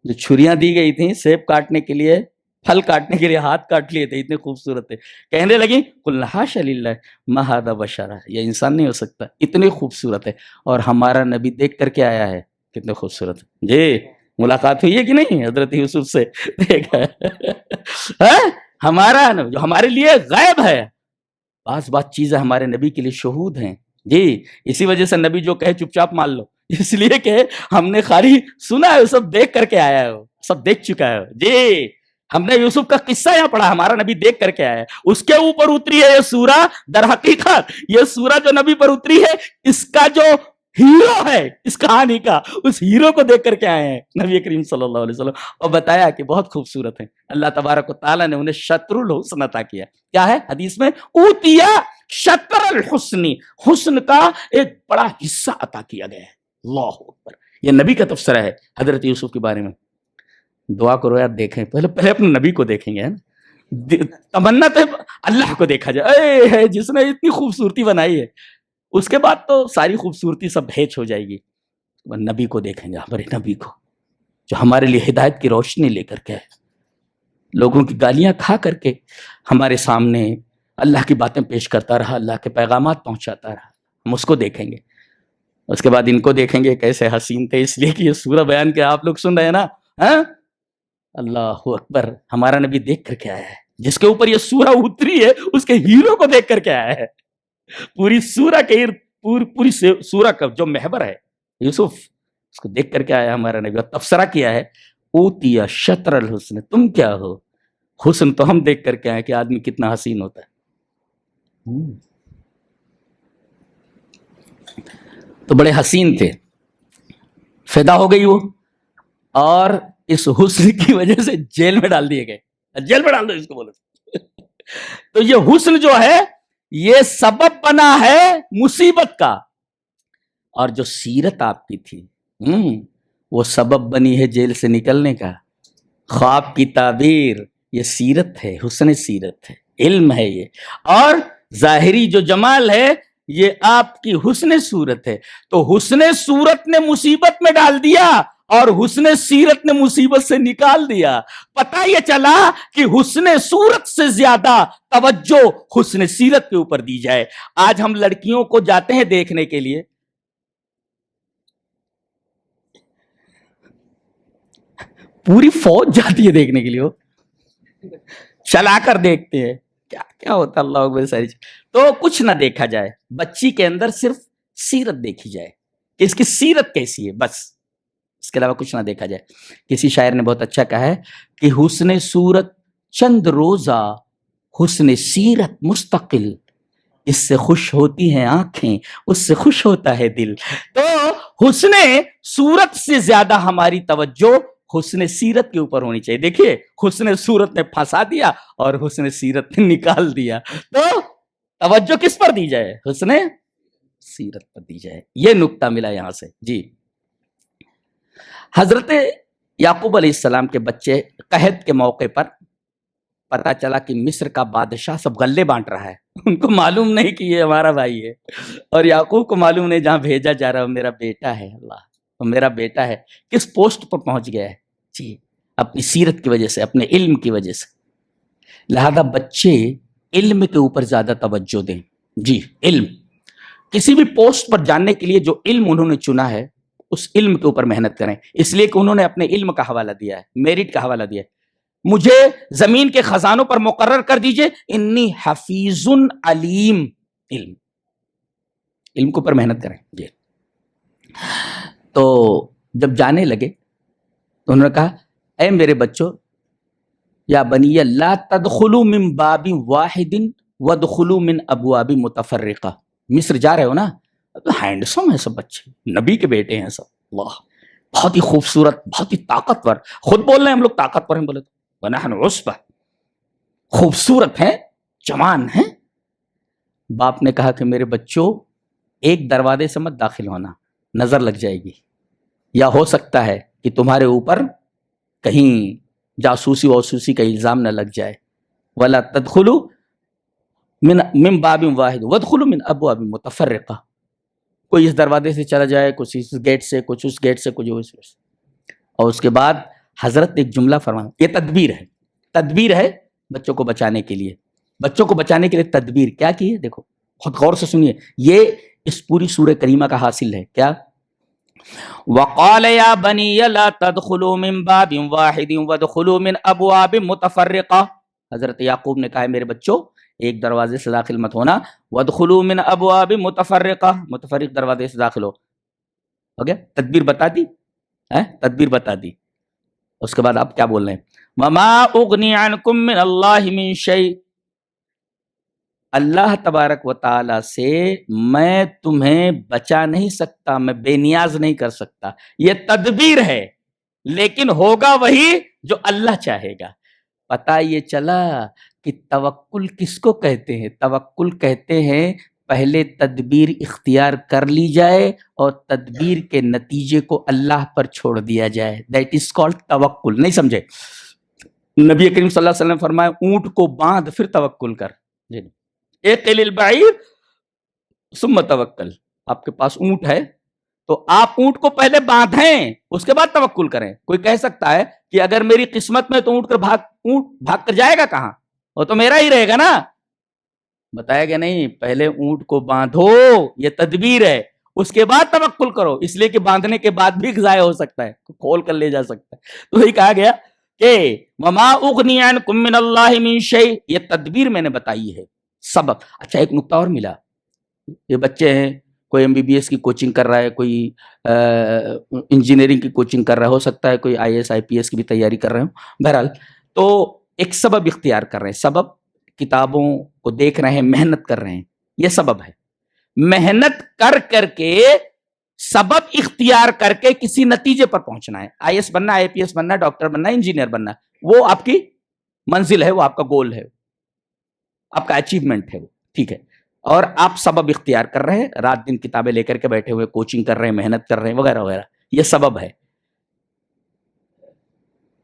جو چھریاں دی گئی تھیں سیب کاٹنے کے لیے، پھل کاٹنے کے لیے، ہاتھ کاٹ لیے تھے، اتنے خوبصورت تھے. کہنے لگی قلنا حاشا للہ ما ھذا بشرا، یہ انسان نہیں ہو سکتا، اتنے خوبصورت ہے. اور ہمارا نبی دیکھ کر کے آیا ہے کتنے خوبصورت. جی، ملاقات ہوئی ہے کہ نہیں حضرت یوسف سے؟ دیکھا ہمارا جو ہمارے لیے غائب ہے، بعض چیزیں ہمارے نبی کے لیے شہود ہیں. جی، اسی وجہ سے نبی جو کہے چپ چاپ مان لو، اس لیے کہ ہم نے خالی سنا ہے، سب دیکھ کر کے آیا ہے، سب دیکھ چکا ہے. جی، ہم نے یوسف کا قصہ یہاں پڑھا، ہمارا نبی دیکھ کر کے آیا ہے، اس کے اوپر اتری ہے یہ سورہ. در حقیقت یہ سورہ جو نبی پر اتری ہے، اس کا جو ہیرو ہے اس کہانی کا، اس ہیرو کو دیکھ کر کے آئے ہیں نبی کریم صلی اللہ علیہ وسلم، اور بتایا کہ بہت خوبصورت ہیں. اللہ تبارک و تعالیٰ نے انہیں شطر الحسن عطا کیا. کیا ہے حدیث میں؟ اوتیا شطر الحسن، حسن کا ایک بڑا حصہ عطا کیا گیا ہے. اللہ اکبر. یہ نبی کا تبصرہ ہے حضرت یوسف کے بارے میں. دعا کرو یار دیکھیں پہلے اپنے نبی کو دیکھیں گے. تمنا تو اللہ کو دیکھا جائے اے جس نے اتنی خوبصورتی بنائی ہے, اس کے بعد تو ساری خوبصورتی سب ہیچ ہو جائے گی. نبی کو دیکھیں گے, ہمارے نبی کو جو ہمارے لیے ہدایت کی روشنی لے کر کے آئے, لوگوں کی گالیاں کھا کر کے ہمارے سامنے اللہ کی باتیں پیش کرتا رہا, اللہ کے پیغامات پہنچاتا رہا. ہم اس کو دیکھیں گے. اس کے بعد ان کو دیکھیں گے کیسے حسین تھے, اس لیے کہ یہ سورہ بیان کے آپ لوگ سن رہے ہیں نا. ہاں اللہ اکبر, ہمارا نبی دیکھ کر کے آیا ہے. جس کے اوپر یہ سورہ اتری ہے اس کے ہیرو کو دیکھ کر کے آیا ہے. پوری سورہ کے پوری سورہ کا جو محور ہے یوسف, اس کو دیکھ کر کے آیا ہمارا نبی, اور تبصرہ کیا ہے اوتیا شطر الحسن, تم کیا ہو, حسن تو ہم دیکھ کر کے آئے کہ آدمی کتنا حسین ہوتا ہے. تو بڑے حسین تھے, فدا ہو گئی وہ, اور اس حسن کی وجہ سے جیل میں ڈال دیے گئے. جیل میں ڈال دو اس کو بولو. تو یہ حسن جو ہے یہ سبب بنا ہے مصیبت کا, اور جو سیرت آپ کی تھی وہ سبب بنی ہے جیل سے نکلنے کا. خواب کی تعبیر یہ سیرت ہے, حسن سیرت ہے, علم ہے یہ, اور ظاہری جو جمال ہے یہ آپ کی حسن صورت ہے. تو حسن صورت نے مصیبت میں ڈال دیا اور حسن سیرت نے مصیبت سے نکال دیا. پتہ یہ چلا کہ حسن صورت سے زیادہ توجہ حسن سیرت کے اوپر دی جائے. آج ہم لڑکیوں کو جاتے ہیں دیکھنے کے لیے, پوری فوج جاتی ہے دیکھنے کے لیے, وہ چلا کر دیکھتے ہیں کیا کیا ہوتا ہے. اللہ اکبر. ساری تو کچھ نہ دیکھا جائے, بچی کے اندر صرف سیرت دیکھی جائے کہ اس کی سیرت کیسی ہے, بس اس کے علاوہ کچھ نہ دیکھا جائے. کسی شاعر نے بہت اچھا کہا ہے کہ حسن صورت چند روزہ, حسن سیرت مستقل, اس سے خوش ہوتی ہیں آنکھیں, اس سے خوش ہوتا ہے دل. تو حسن صورت سے زیادہ ہماری توجہ حسن سیرت کے اوپر ہونی چاہیے. دیکھیے حسن صورت نے پھنسا دیا اور حسن سیرت نے نکال دیا. تو توجہ کس پر دی جائے, حسن سیرت پر دی جائے. یہ نقطہ ملا یہاں سے. جی, حضرت یعقوب علیہ السلام کے بچے قحط کے موقع پر پتا چلا کہ مصر کا بادشاہ سب غلے بانٹ رہا ہے. ان کو معلوم نہیں کہ یہ ہمارا بھائی ہے, اور یعقوب کو معلوم نہیں جہاں بھیجا جا رہا ہے میرا بیٹا ہے. اللہ, میرا بیٹا ہے. کس پوسٹ پر پہنچ گیا ہے؟ جی, اپنی سیرت کی وجہ سے, اپنے علم کی وجہ سے. لہذا بچے علم کے اوپر زیادہ توجہ دیں. جی, علم, کسی بھی پوسٹ پر جاننے کے لیے جو علم انہوں نے چنا ہے اس علم کے اوپر محنت کریں, اس لیے کہ انہوں نے اپنے علم کا حوالہ دیا ہے, میرٹ کا حوالہ دیا ہے. مجھے زمین کے خزانوں پر مقرر کر دیجئے, انی حفیظ علیم. علم کے اوپر محنت کریں. جی, تو جب جانے لگے تو انہوں نے کہا اے میرے بچوں, یا بنی لا تدخلوا من باب واحد وادخلوا من ابواب متفرقہ. مصر جا رہے ہو نا, ہینڈسم ہے سب بچے, نبی کے بیٹے ہیں سب. اللہ, بہت ہی خوبصورت, بہت ہی طاقتور. خود بول رہے ہیں ہم لوگ طاقتور ہیں, بولے تو ونحن عصبہ, خوبصورت ہیں, جوان ہیں. باپ نے کہا کہ میرے بچوں ایک دروازے سے مت داخل ہونا, نظر لگ جائے گی, یا ہو سکتا ہے کہ تمہارے اوپر کہیں جاسوسی واسوسی کا الزام نہ لگ جائے. ولا تدخلوا من باب واحد وادخلوا من ابواب متفرقہ. کوئی اس دروازے سے چلا جائے, کچھ اس گیٹ سے, کچھ اس گیٹ سے, کچھ اس. اور اس کے بعد حضرت ایک جملہ فرمایا, یہ تدبیر ہے, تدبیر ہے بچوں کو بچانے کے لیے. بچوں کو بچانے کے لیے تدبیر کیا کی ہے, دیکھو بہت غور سے سنیے. یہ اس پوری سورہ کریمہ کا حاصل ہے. کیا؟ وقال یا بنی لا تدخلوا من باب واحد وادخلوا من ابواب متفرقہ. حضرت یعقوب نے کہا ہے میرے بچوں ایک دروازے سے داخل مت ہونا, وادخلوا من ابواب متفرقہ, متفرق دروازے سے داخل ہو. گیا, تدبیر بتا دی, تدبیر بتا دی. اس کے بعد آپ کیا بول رہے ہیں, وما اغنی عنکم من اللہ من شیء. اللہ تبارک و تعالی سے میں تمہیں بچا نہیں سکتا, میں بے نیاز نہیں کر سکتا. یہ تدبیر ہے, لیکن ہوگا وہی جو اللہ چاہے گا. پتہ یہ چلا کہ توکل کس کو کہتے ہیں؟ توکل کہتے ہیں پہلے تدبیر اختیار کر لی جائے اور تدبیر کے نتیجے کو اللہ پر چھوڑ دیا جائے. دیٹ از کالڈ توکل. نہیں سمجھے؟ نبی کریم صلی اللہ علیہ وسلم فرمایا اونٹ کو باندھ پھر توکل کر. جی اقل البعیر ثم توکل. آپ کے پاس اونٹ ہے تو آپ اونٹ کو پہلے باندھیں اس کے بعد توکل کریں. کوئی کہہ سکتا ہے کہ اگر میری قسمت میں تو اونٹ بھاگ کر جائے گا کہاں؟ وہ تو میرا ہی رہے گا نا. بتایا گیا نہیں، پہلے اونٹ کو باندھو، یہ تدبیر ہے، اس کے بعد توکل کرو، اس لیے کہ باندھنے کے بعد بھی ضائع ہو سکتا ہے، کھول کر لے جا سکتا ہے. تو یہ کہا گیا کہ وما اغنی عنکم من اللہ من شیء، یہ تدبیر میں نے بتائی ہے، سبب. اچھا ایک نقطہ اور ملا، یہ بچے ہیں، کوئی MBBS کی کوچنگ کر رہا ہے، کوئی انجینئرنگ کی کوچنگ کر رہا ہے، ہو سکتا ہے کوئی IAS IPS کی بھی تیاری کر رہے ہوں. بہرحال تو ایک سبب اختیار کر رہے ہیں. سبب کتابوں کو دیکھ رہے ہیں، محنت کر رہے ہیں، یہ سبب ہے. محنت کر کر کے سبب اختیار کر کے کسی نتیجے پر پہنچنا ہے. IAS بننا، IPS بننا، ڈاکٹر بننا، انجینئر بننا، وہ آپ کی منزل ہے، وہ آپ کا گول ہے، آپ کا اچیومنٹ ہے وہ، ٹھیک ہے. اور آپ سبب اختیار کر رہے ہیں، رات دن کتابیں لے کر کے بیٹھے ہوئے کوچنگ کر رہے ہیں، محنت کر رہے ہیں وغیرہ وغیرہ، یہ سبب ہے.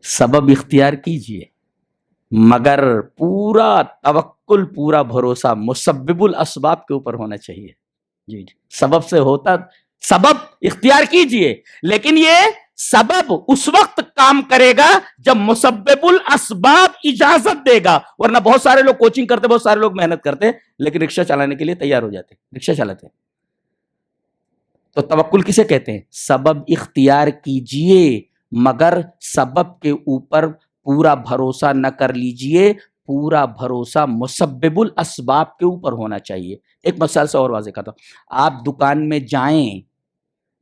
سبب اختیار کیجئے مگر پورا توکل، پورا بھروسہ مسبب الاسباب کے اوپر ہونا چاہیے. جی جی، سبب سے ہوتا، سبب اختیار کیجئے لیکن یہ سبب اس وقت کام کرے گا جب مسبب الاسباب اجازت دے گا. ورنہ بہت سارے لوگ کوچنگ کرتے، بہت سارے لوگ محنت کرتے لیکن رکشہ چلانے کے لیے تیار ہو جاتے، رکشہ چلاتے. تو توکل کسے کہتے ہیں؟ سبب اختیار کیجئے مگر سبب کے اوپر پورا بھروسہ نہ کر لیجئے، پورا بھروسہ مسبب الاسباب کے اوپر ہونا چاہیے. ایک مثال سے اور واضح کرتا ہوں. آپ دکان میں جائیں،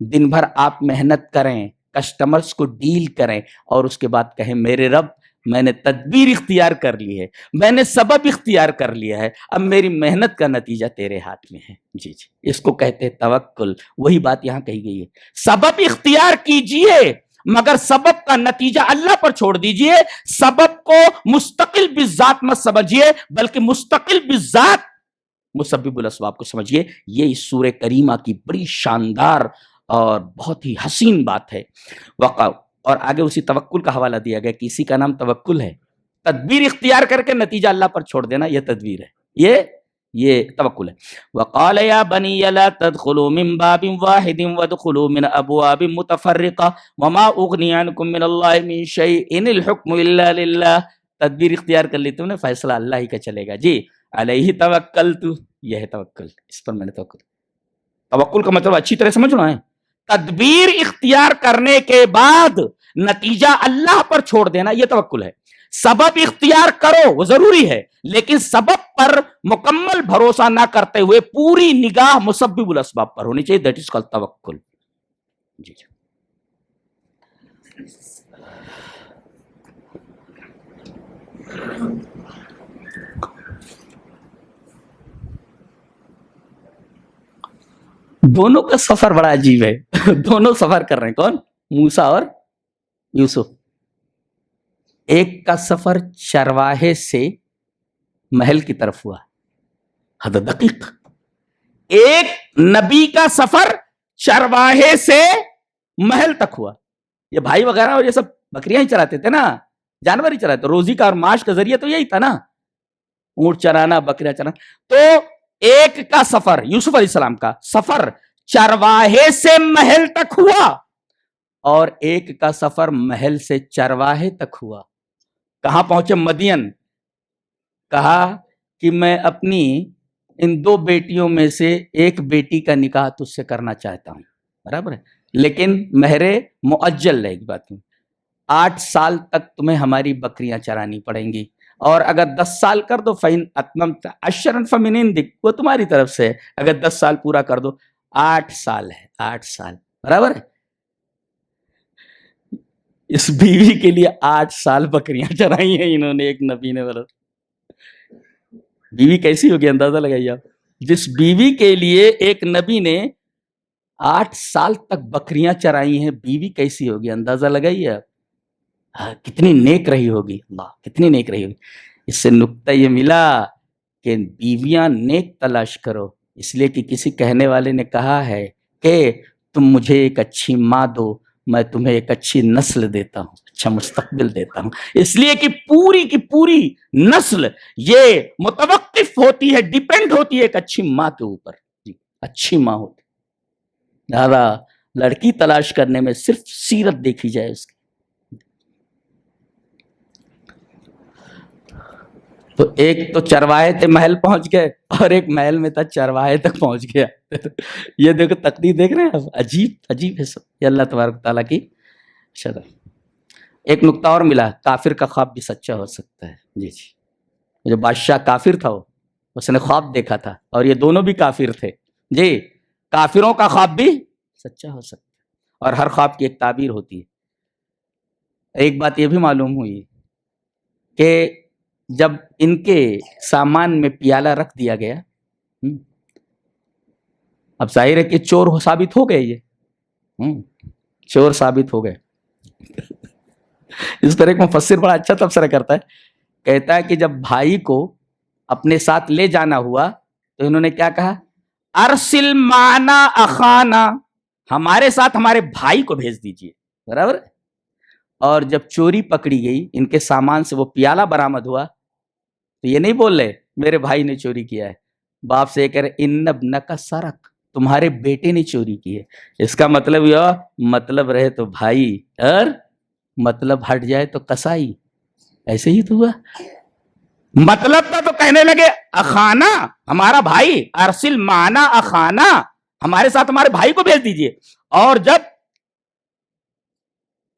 دن بھر آپ محنت کریں، کسٹمرز کو ڈیل کریں اور اس کے بعد کہیں میرے رب میں نے تدبیر اختیار کر لی ہے، میں نے سبب اختیار کر لیا ہے، اب میری محنت کا نتیجہ تیرے ہاتھ میں ہے. جی جی، اس کو کہتے ہیں توکل. وہی بات یہاں کہی گئی ہے، سبب اختیار کیجئے مگر سبب کا نتیجہ اللہ پر چھوڑ دیجئے. سبب کو مستقل بالذات مت سمجھیے بلکہ مستقل بالذات مسبب الاسباب کو سمجھیے. یہ اس سورہ کریمہ کی بڑی شاندار اور بہت ہی حسین بات ہے. اور آگے اسی توکل کا حوالہ دیا گیا کہ اسی کا نام توکل ہے. تدبیر اختیار کر کے نتیجہ اللہ پر چھوڑ دینا، یہ تدبیر ہے، یہ توکل ہے. وقال یا بنی لا تدخلوا من باب واحد وادخلوا من ابواب متفرقه وما اغنی عنکم من اللہ من شیء ان الحکم الا للہ. تدبیر اختیار کر لی تم نے، فیصلہ اللہ ہی کا چلے گا. جی علیہ توکلت، یہ ہے توکل، اس پر میں نے توکل. توکل کا مطلب اچھی طرح سمجھنا ہے، تدبیر اختیار کرنے کے بعد نتیجہ اللہ پر چھوڑ دینا، یہ توکل ہے. سبب اختیار کرو وہ ضروری ہے لیکن سبب پر مکمل بھروسہ نہ کرتے ہوئے پوری نگاہ مسبب الاسباب پر ہونی چاہیے. دیٹ از کالڈ توکل. جی جی. دونوں کا سفر بڑا عجیب ہے. دونوں سفر کر رہے ہیں، کون؟ موسیٰ اور یوسف. ایک کا سفر چرواہے سے محل کی طرف ہوا، حد دقیق. ایک نبی کا سفر چرواہے سے محل تک ہوا. یہ بھائی وغیرہ اور یہ سب بکریاں ہی چراتے تھے نا، جانور ہی چراتے، روزی کا اور معاش کا ذریعہ تو یہی تھا نا، اونٹ چرانا، بکریاں چرانا. تو ایک کا سفر، یوسف علیہ السلام کا سفر چرواہے سے محل تک ہوا اور ایک کا سفر محل سے چرواہے تک ہوا. کہاں پہنچے؟ مدین. کہا کہ میں اپنی ان دو بیٹیوں میں سے ایک بیٹی کا نکاح تجھ سے کرنا چاہتا ہوں، برابر ہے، لیکن مہر مؤجل رہے گی. بات 8 سال تک تمہیں ہماری بکریاں چرانی پڑیں گی، اور اگر 10 سال کر دو فَإِنْ أَتْمَمْتَ عَشْرًا فَمِنْ عِنْدِكَ، وہ تمہاری طرف سے. اگر 10 سال پورا کر دو، 8 سال ہے، 8 سال، برابر ہے. اس بیوی کے لیے 8 سال بکریاں چرائی ہیں انہوں نے، ایک نبی نے. بولا بیوی کیسی ہوگی، اندازہ لگائیے آپ. جس بیوی کے لیے ایک نبی نے 8 سال تک بکریاں چرائی ہیں، بیوی کیسی ہوگی، اندازہ لگائیے آپ. کتنی نیک رہی ہوگی، اللہ کتنی نیک رہی ہوگی. اس سے نقطہ یہ ملا کہ بیویاں نیک تلاش کرو، اس لیے کہ کسی کہنے والے نے کہا ہے کہ تم مجھے ایک اچھی ماں دو، میں تمہیں ایک اچھی نسل دیتا ہوں، اچھا مستقبل دیتا ہوں. اس لیے کہ پوری کی پوری نسل یہ متوقف ہوتی ہے، ڈیپینڈ ہوتی ہے ایک اچھی ماں کے اوپر. جی اچھی ماں ہوتی. لہذا لڑکی تلاش کرنے میں صرف سیرت دیکھی جائے اس کی. تو ایک تو چرواہے تھے محل پہنچ گئے، اور ایک محل میں تھا چرواہے تک پہنچ گیا. یہ دیکھو تقدیر دیکھ رہے ہیں آپ، عجیب عجیب ہے سب. یہ اللہ تبارک تعالیٰ کی شرع. ایک نقطہ اور ملا، کافر کا خواب بھی سچا ہو سکتا ہے. جی جی، جو بادشاہ کافر تھا اس نے خواب دیکھا تھا، اور یہ دونوں بھی کافر تھے. جی، کافروں کا خواب بھی سچا ہو سکتا ہے، اور ہر خواب کی ایک تعبیر ہوتی ہے. ایک بات یہ بھی معلوم ہوئی کہ جب ان کے سامان میں پیالہ رکھ دیا گیا، اب ظاہر ہے کہ چور ثابت ہو گئے، یہ چور ثابت ہو گئے. اس طرح ایک مفسر بڑا اچھا تبصرہ کرتا ہے، کہتا ہے کہ جب بھائی کو اپنے ساتھ لے جانا ہوا تو انہوں نے کیا کہا؟ ارسل معنا اخانا، ہمارے ساتھ ہمارے بھائی کو بھیج دیجئے. برابر. اور جب چوری پکڑی گئی، ان کے سامان سے وہ پیالہ برآمد ہوا، تو یہ نہیں بول رہے میرے بھائی نے چوری کیا ہے. باپ سے یہ کہہ رہے ان ابنک سرق، تمہارے بیٹے نے چوری کی ہے. اس کا مطلب یہ مطلب رہے تو بھائی، اور مطلب ہٹ جائے تو کسائی. ایسے ہی تو ہوا. مطلب تھا تو کہنے لگے اخانا، ہمارا بھائی، ارسل معنا اخانا، ہمارے ساتھ ہمارے بھائی کو بھیج دیجئے. اور جب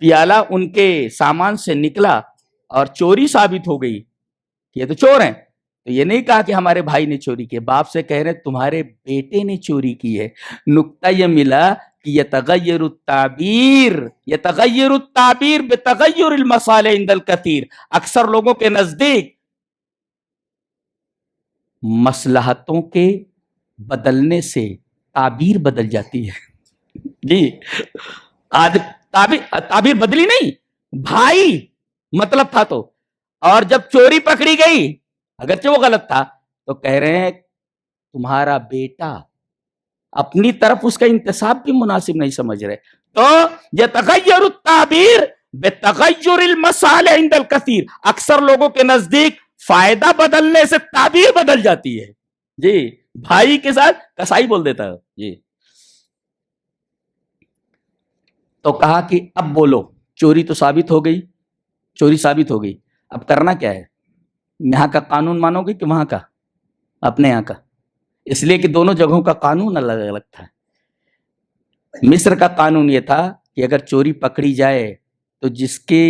پیالہ ان کے سامان سے نکلا اور چوری ثابت ہو گئی، یہ تو چور ہیں، تو یہ نہیں کہا کہ ہمارے بھائی نے چوری کی. باپ سے کہہ رہے تمہارے بیٹے نے چوری کی ہے. نقطہ یہ ملا کہ یتغیر التعبیر بتغیر المصالح عند الکثیر. اکثر لوگوں کے نزدیک مصلحتوں کے بدلنے سے تعبیر بدل جاتی ہے. جی، آج تعبیر بدلی نہیں، بھائی مطلب تھا تو، اور جب چوری پکڑی گئی اگرچہ وہ غلط تھا تو کہہ رہے ہیں تمہارا بیٹا. اپنی طرف اس کا انتصاب بھی مناسب نہیں سمجھ رہے. تو یہ تغیر التعبیر بتغیر المصالح عند الکثیر، اکثر لوگوں کے نزدیک فائدہ بدلنے سے تعبیر بدل جاتی ہے. جی، بھائی کے ساتھ کسائی بول دیتا ہے. جی، تو کہا کہ اب بولو، چوری تو ثابت ہو گئی، چوری ثابت ہو گئی، اب کرنا کیا ہے؟ یہاں کا قانون مانو گے کہ وہاں کا؟ اپنے یہاں کا. اس لیے کہ دونوں جگہوں کا قانون الگ الگ تھا. مصر کا قانون یہ تھا کہ اگر چوری پکڑی جائے تو جس کے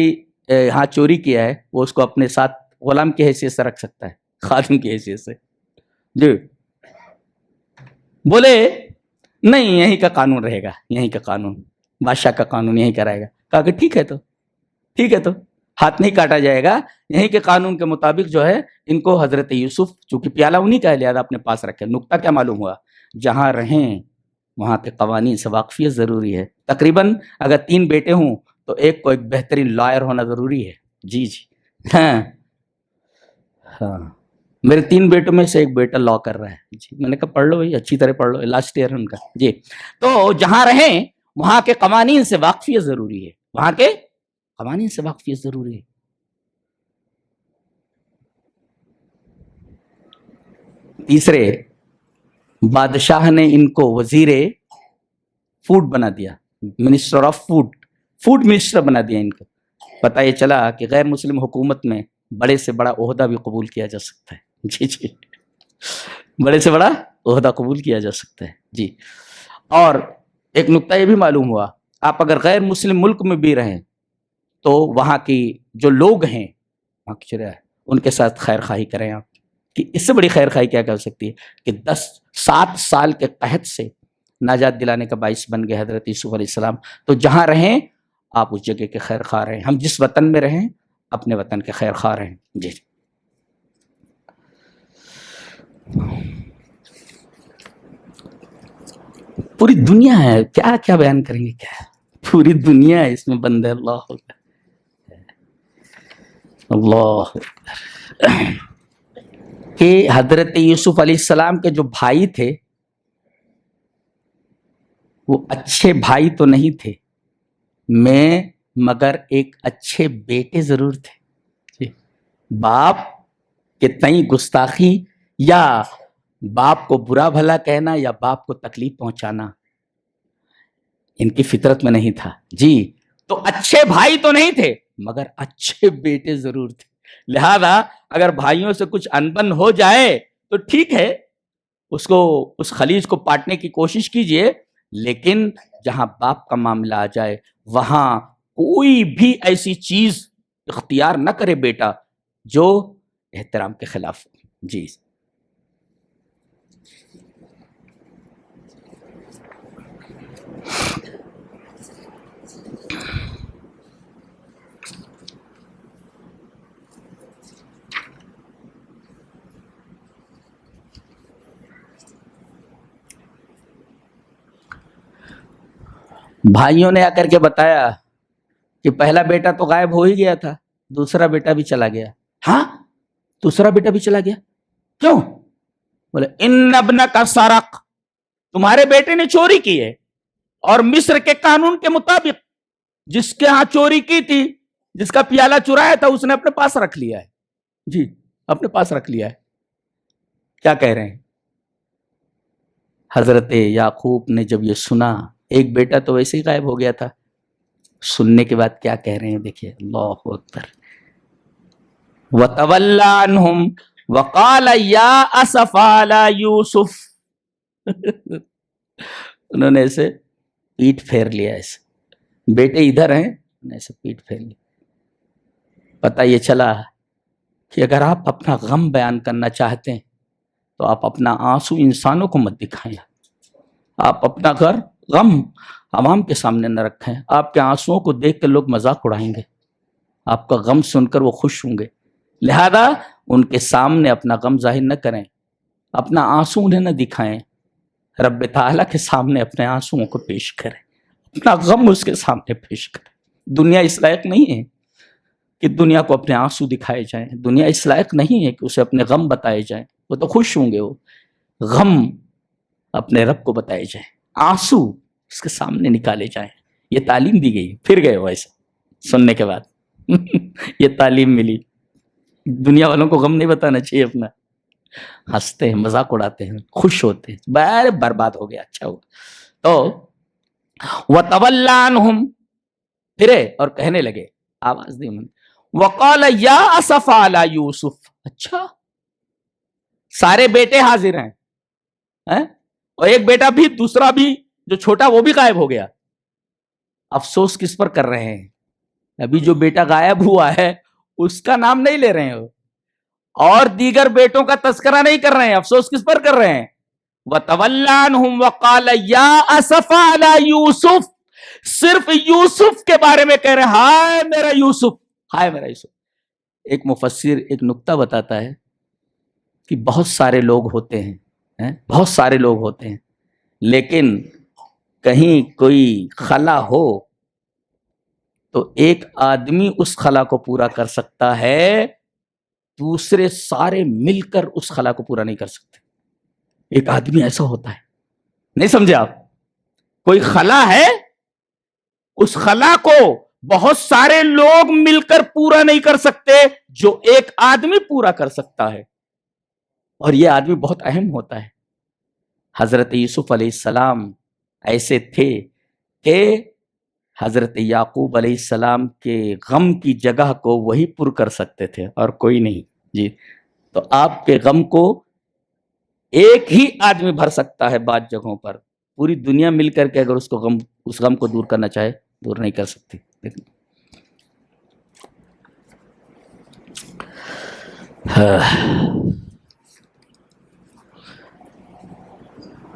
یہاں چوری کیا ہے وہ اس کو اپنے ساتھ غلام کی حیثیت سے رکھ سکتا ہے، خادم کی حیثیت سے. جی، بولے نہیں، یہیں کا قانون رہے گا، یہیں کا قانون، بادشاہ کا قانون یہیں کا رہے گا. کہا کہ ٹھیک ہے، تو ٹھیک ہے، تو ہاتھ نہیں کاٹا جائے گا. یہیں کے قانون کے مطابق جو ہے ان کو حضرت یوسف، چونکہ پیالہ انہی کا ہے لہذا اپنے پاس رکھے. نقطہ کیا معلوم ہوا؟ جہاں رہیں وہاں کے قوانین سے واقفیت ضروری ہے. تقریباً اگر 3 بیٹے ہوں تو ایک کو ایک بہترین لائر ہونا ضروری ہے. جی جی، ہاں، میرے 3 بیٹوں میں سے ایک بیٹا لا کر رہا ہے. جی، میں نے کہا پڑھ لو بھائی، اچھی طرح پڑھ لو، لاسٹ ایئر ہے ان کا. جی، تو جہاں رہیں وہاں کے قوانین سے واقفیت ضروری ہے، وہاں کے قوانین سے واقفیت ضروری ہے. تیسرے، بادشاہ نے ان کو وزیر فوڈ بنا دیا، منسٹر آف فوڈ منسٹر بنا دیا ان کو. پتہ یہ چلا کہ غیر مسلم حکومت میں بڑے سے بڑا عہدہ بھی قبول کیا جا سکتا ہے. جی جی، بڑے سے بڑا عہدہ قبول کیا جا سکتا ہے. جی، اور ایک نقطہ یہ بھی معلوم ہوا، آپ اگر غیر مسلم ملک میں بھی رہیں تو وہاں کی جو لوگ ہیں وہاں کی شرح ان کے ساتھ خیر خواہی کریں آپ. کہ اس سے بڑی خیر خواہی کیا کر سکتی ہے کہ 7 سال کے قحط سے نجات دلانے کا باعث بن گئے حضرت یوسف علیہ السلام. تو جہاں رہیں آپ اس جگہ کے خیر خواہ رہیں. ہم جس وطن میں رہیں اپنے وطن کے خیر خواہ رہیں. جی، پوری دنیا ہے، کیا کیا بیان کریں گے، کیا پوری دنیا ہے اس میں بندے. اللہ اللہ کہ حضرت یوسف علیہ السلام کے جو بھائی تھے وہ اچھے بھائی تو نہیں تھے میں، مگر ایک اچھے بیٹے ضرور تھے. باپ کے تئیں گستاخی یا باپ کو برا بھلا کہنا یا باپ کو تکلیف پہنچانا ان کی فطرت میں نہیں تھا. جی تو اچھے بھائی تو نہیں تھے مگر اچھے بیٹے ضرور تھے. لہذا اگر بھائیوں سے کچھ انبن ہو جائے تو ٹھیک ہے، اس خلیج کو پاٹنے کی کوشش کیجئے، لیکن جہاں باپ کا معاملہ آ جائے وہاں کوئی بھی ایسی چیز اختیار نہ کرے بیٹا جو احترام کے خلاف ہو. جی بھائیوں نے آ کر کے بتایا کہ پہلا بیٹا تو غائب ہو ہی گیا تھا، دوسرا بیٹا بھی چلا گیا. ہاں دوسرا بیٹا بھی چلا گیا؟ کیوں؟ بولے ان ابنک سرق، تمہارے بیٹے نے چوری کی ہے، اور مصر کے قانون کے مطابق جس کے ہاں چوری کی تھی، جس کا پیالہ چرایا تھا، اس نے اپنے پاس رکھ لیا ہے. جی اپنے پاس رکھ لیا ہے. کیا کہہ رہے ہیں؟ حضرت یعقوب نے جب یہ سنا، ایک بیٹا تو ویسے ہی غائب ہو گیا تھا، سننے کے بعد کیا کہہ رہے ہیں دیکھیے. اللہ اکبر. وَتَوَلَّى عَنْهُمْ وَقَالَ يَا أَسَفَا عَلَى يُوسُف. انہوں نے ایسے پیٹ پھیر لیا، ایسے بیٹے ادھر ہیں، ایسے پیٹ پھیر لیا. پتہ یہ چلا کہ اگر آپ اپنا غم بیان کرنا چاہتے ہیں تو آپ اپنا آنسو انسانوں کو مت دکھائیں، آپ اپنا غم عوام کے سامنے نہ رکھیں. آپ کے آنسوؤں کو دیکھ کر لوگ مذاق اڑائیں گے، آپ کا غم سن کر وہ خوش ہوں گے. لہذا ان کے سامنے اپنا غم ظاہر نہ کریں، اپنا آنسو انہیں نہ دکھائیں. رب تعالیٰ کے سامنے اپنے آنسوؤں کو پیش کریں، اپنا غم اس کے سامنے پیش کریں. دنیا اس لائق نہیں ہے کہ دنیا کو اپنے آنسو دکھائے جائیں، دنیا اس لائق نہیں ہے کہ اسے اپنے غم بتائے جائیں. وہ تو خوش ہوں گے، وہ غم اپنے رب کو بتائے جائیں، آنسو اس کے سامنے نکالے جائیں. یہ تعلیم دی گئی. پھر گئے وہ ایسا سننے کے بعد یہ تعلیم ملی. دنیا والوں کو غم نہیں بتانا چاہیے اپنا. ہنستے ہیں، مذاق اڑاتے ہیں، خوش ہوتے ہیں، برباد ہو گیا، اچھا ہوا. تو وَتَوَلَّى عَنْهُمْ، پھرے اور کہنے لگے، آواز دی انہوں نے، وَقَالَ يَا أَسَفَا عَلَى يُوسُف. اچھا سارے بیٹے حاضر ہیں اور ایک بیٹا بھی، دوسرا بھی جو چھوٹا وہ بھی غائب ہو گیا. افسوس کس پر کر رہے ہیں؟ ابھی جو بیٹا غائب ہوا ہے اس کا نام نہیں لے رہے ہیں اور دیگر بیٹوں کا تذکرہ نہیں کر رہے ہیں. افسوس کس پر کر رہے ہیں؟ وَتَوَلَّى عَنْهُمْ وَقَالَ يَا أَسَفَا عَلَى يُوسُف. صرف یوسف کے بارے میں کہہ رہے ہیں، ہائے میرا یوسف، ہائے میرا یوسف. ایک مفسر ایک نکتہ بتاتا ہے کہ بہت سارے لوگ ہوتے ہیں، بہت سارے لوگ ہوتے ہیں، لیکن کہیں کوئی خلا ہو تو ایک آدمی اس خلا کو پورا کر سکتا ہے، دوسرے سارے مل کر اس خلا کو پورا نہیں کر سکتے. ایک آدمی ایسا ہوتا ہے، نہیں سمجھے آپ؟ کوئی خلا ہے، اس خلا کو بہت سارے لوگ مل کر پورا نہیں کر سکتے جو ایک آدمی پورا کر سکتا ہے، اور یہ آدمی بہت اہم ہوتا ہے. حضرت یوسف علیہ السلام ایسے تھے کہ حضرت یعقوب علیہ السلام کے غم کی جگہ کو وہی پر کر سکتے تھے اور کوئی نہیں. جی تو آپ کے غم کو ایک ہی آدمی بھر سکتا ہے بعض جگہوں پر، پوری دنیا مل کر کے اگر اس غم کو دور کرنا چاہے دور نہیں کر سکتی.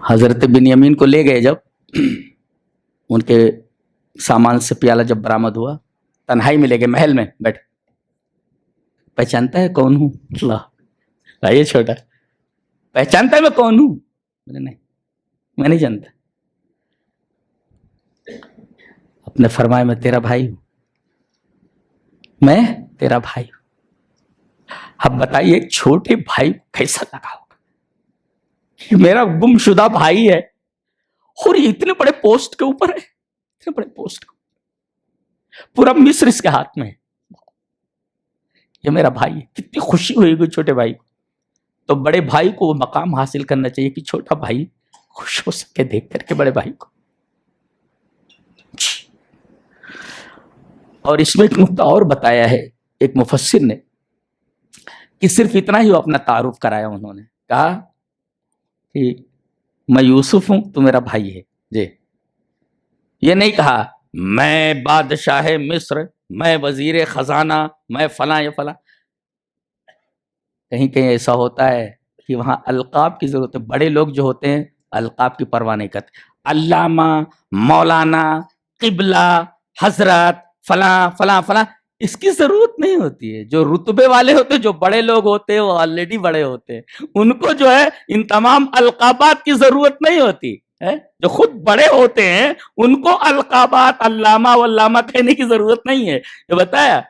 حضرت بنیامین کو لے گئے، جب ان کے سامان سے پیالہ جب برآمد ہوا، تنہائی میں لے گئے، محل میں بیٹھ. پہچانتا ہے کون ہوں؟ اللہ یہ چھوٹا پہچانتا ہے میں کون ہوں؟ نہیں، میں نہیں جانتا. اپنے فرمایا میں تیرا بھائی ہوں، میں تیرا بھائی ہوں. اب بتائیے ایک چھوٹے بھائی کو کیسا لگا ہوگا کہ میرا گم شدہ بھائی ہے اور یہ اتنے بڑے پوسٹ کے اوپر ہے، اتنے بڑے پوسٹ کے اوپر، پورا مصر اس کے ہاتھ میں ہے. یہ میرا بھائی ہے. کتنی خوشی ہوئی گی چھوٹے بھائی کو. تو بڑے بھائی کو وہ مقام حاصل کرنا چاہیے کہ چھوٹا بھائی خوش ہو سکے دیکھ کر کے بڑے بھائی کو. اور اس میں ایک نقطہ اور بتایا ہے ایک مفسر نے کہ صرف اتنا ہی وہ اپنا تعارف کرایا. انہوں نے کہا کہ میں یوسف ہوں تو میرا بھائی ہے جی. یہ نہیں کہا میں بادشاہ مصر، میں وزیر خزانہ، میں فلاں یا فلاں. کہیں کہیں ایسا ہوتا ہے کہ وہاں القاب کی ضرورت ہے. بڑے لوگ جو ہوتے ہیں القاب کی پرواہ نہیں کرتے. علامہ، مولانا، قبلہ، حضرت، فلاں فلاں فلاں، اس کی ضرورت نہیں ہوتی ہے. جو رتبے والے ہوتے ہیں، جو بڑے لوگ ہوتے ہیں، وہ آلریڈی بڑے ہوتے ہیں. ان کو جو ہے ان تمام القابات کی ضرورت نہیں ہوتی ہے. جو خود بڑے ہوتے ہیں ان کو القابات علامہ واللامہ کہنے کی ضرورت نہیں ہے. یہ بتایا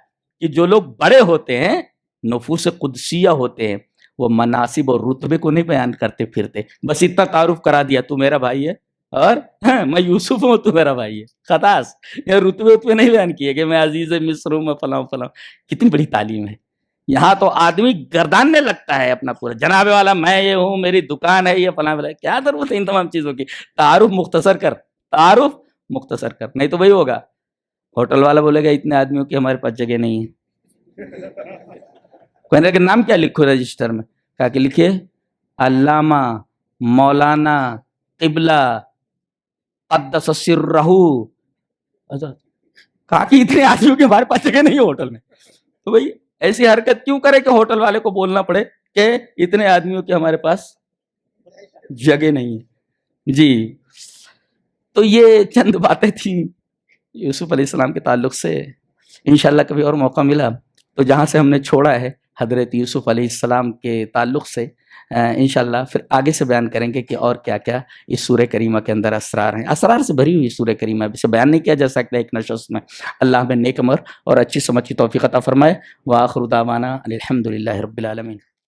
کہ جو لوگ بڑے ہوتے ہیں، نفوس قدسیہ ہوتے ہیں، وہ مناصب اور رتبے کو نہیں بیان کرتے پھرتے. بس اتنا تعارف کرا دیا تو میرا بھائی ہے اور میں یوسف ہوں تو میرا بھائی ہے. خلاص. یہ رتبے نہیں بیان کیے کہ میں عزیز مصر ہوں، میں فلاں فلاں. کتنی بڑی تعلیم ہے. یہاں تو آدمی گرداننے لگتا ہے اپنا پورا، جناب والا میں یہ ہوں، میری دکان ہے، یہ فلاں فلاں. کیا ضرورت ہے ان تمام چیزوں کی؟ تعارف مختصر کر، تعارف مختصر کر. نہیں تو وہی ہوگا، ہوٹل والا بولے گا اتنے آدمیوں کی ہمارے پاس جگہ نہیں ہے. کہنے کہ نام کیا لکھو رجسٹر میں؟ کہا کہ لکھیے علامہ مولانا قبلہ قدس سرہ. کہا کہ اتنے آدمیوں کے ہمارے پاس جگہ نہیں ہے ہوٹل میں. تو بھائی ایسی حرکت کیوں کرے کہ ہوٹل والے کو بولنا پڑے کہ اتنے آدمیوں کے ہمارے پاس جگہ نہیں ہے. جی تو یہ چند باتیں تھیں یوسف علیہ السلام کے تعلق سے. انشاءاللہ کبھی اور موقع ملا تو جہاں سے ہم نے چھوڑا ہے حضرت یوسف علیہ السلام کے تعلق سے انشاءاللہ پھر آگے سے بیان کریں گے کہ اور کیا کیا اس سورہ کریمہ کے اندر اسرار ہیں. اسرار سے بھری ہوئی سورہ کریمہ ہے، اسے بیان نہیں کیا جا سکتا ایک نشست میں. اللہ ہمیں نیک عمر اور اچھی سمجھ کی توفیق عطا فرمائے. وآخر دعوانا الحمدللہ رب العالمین.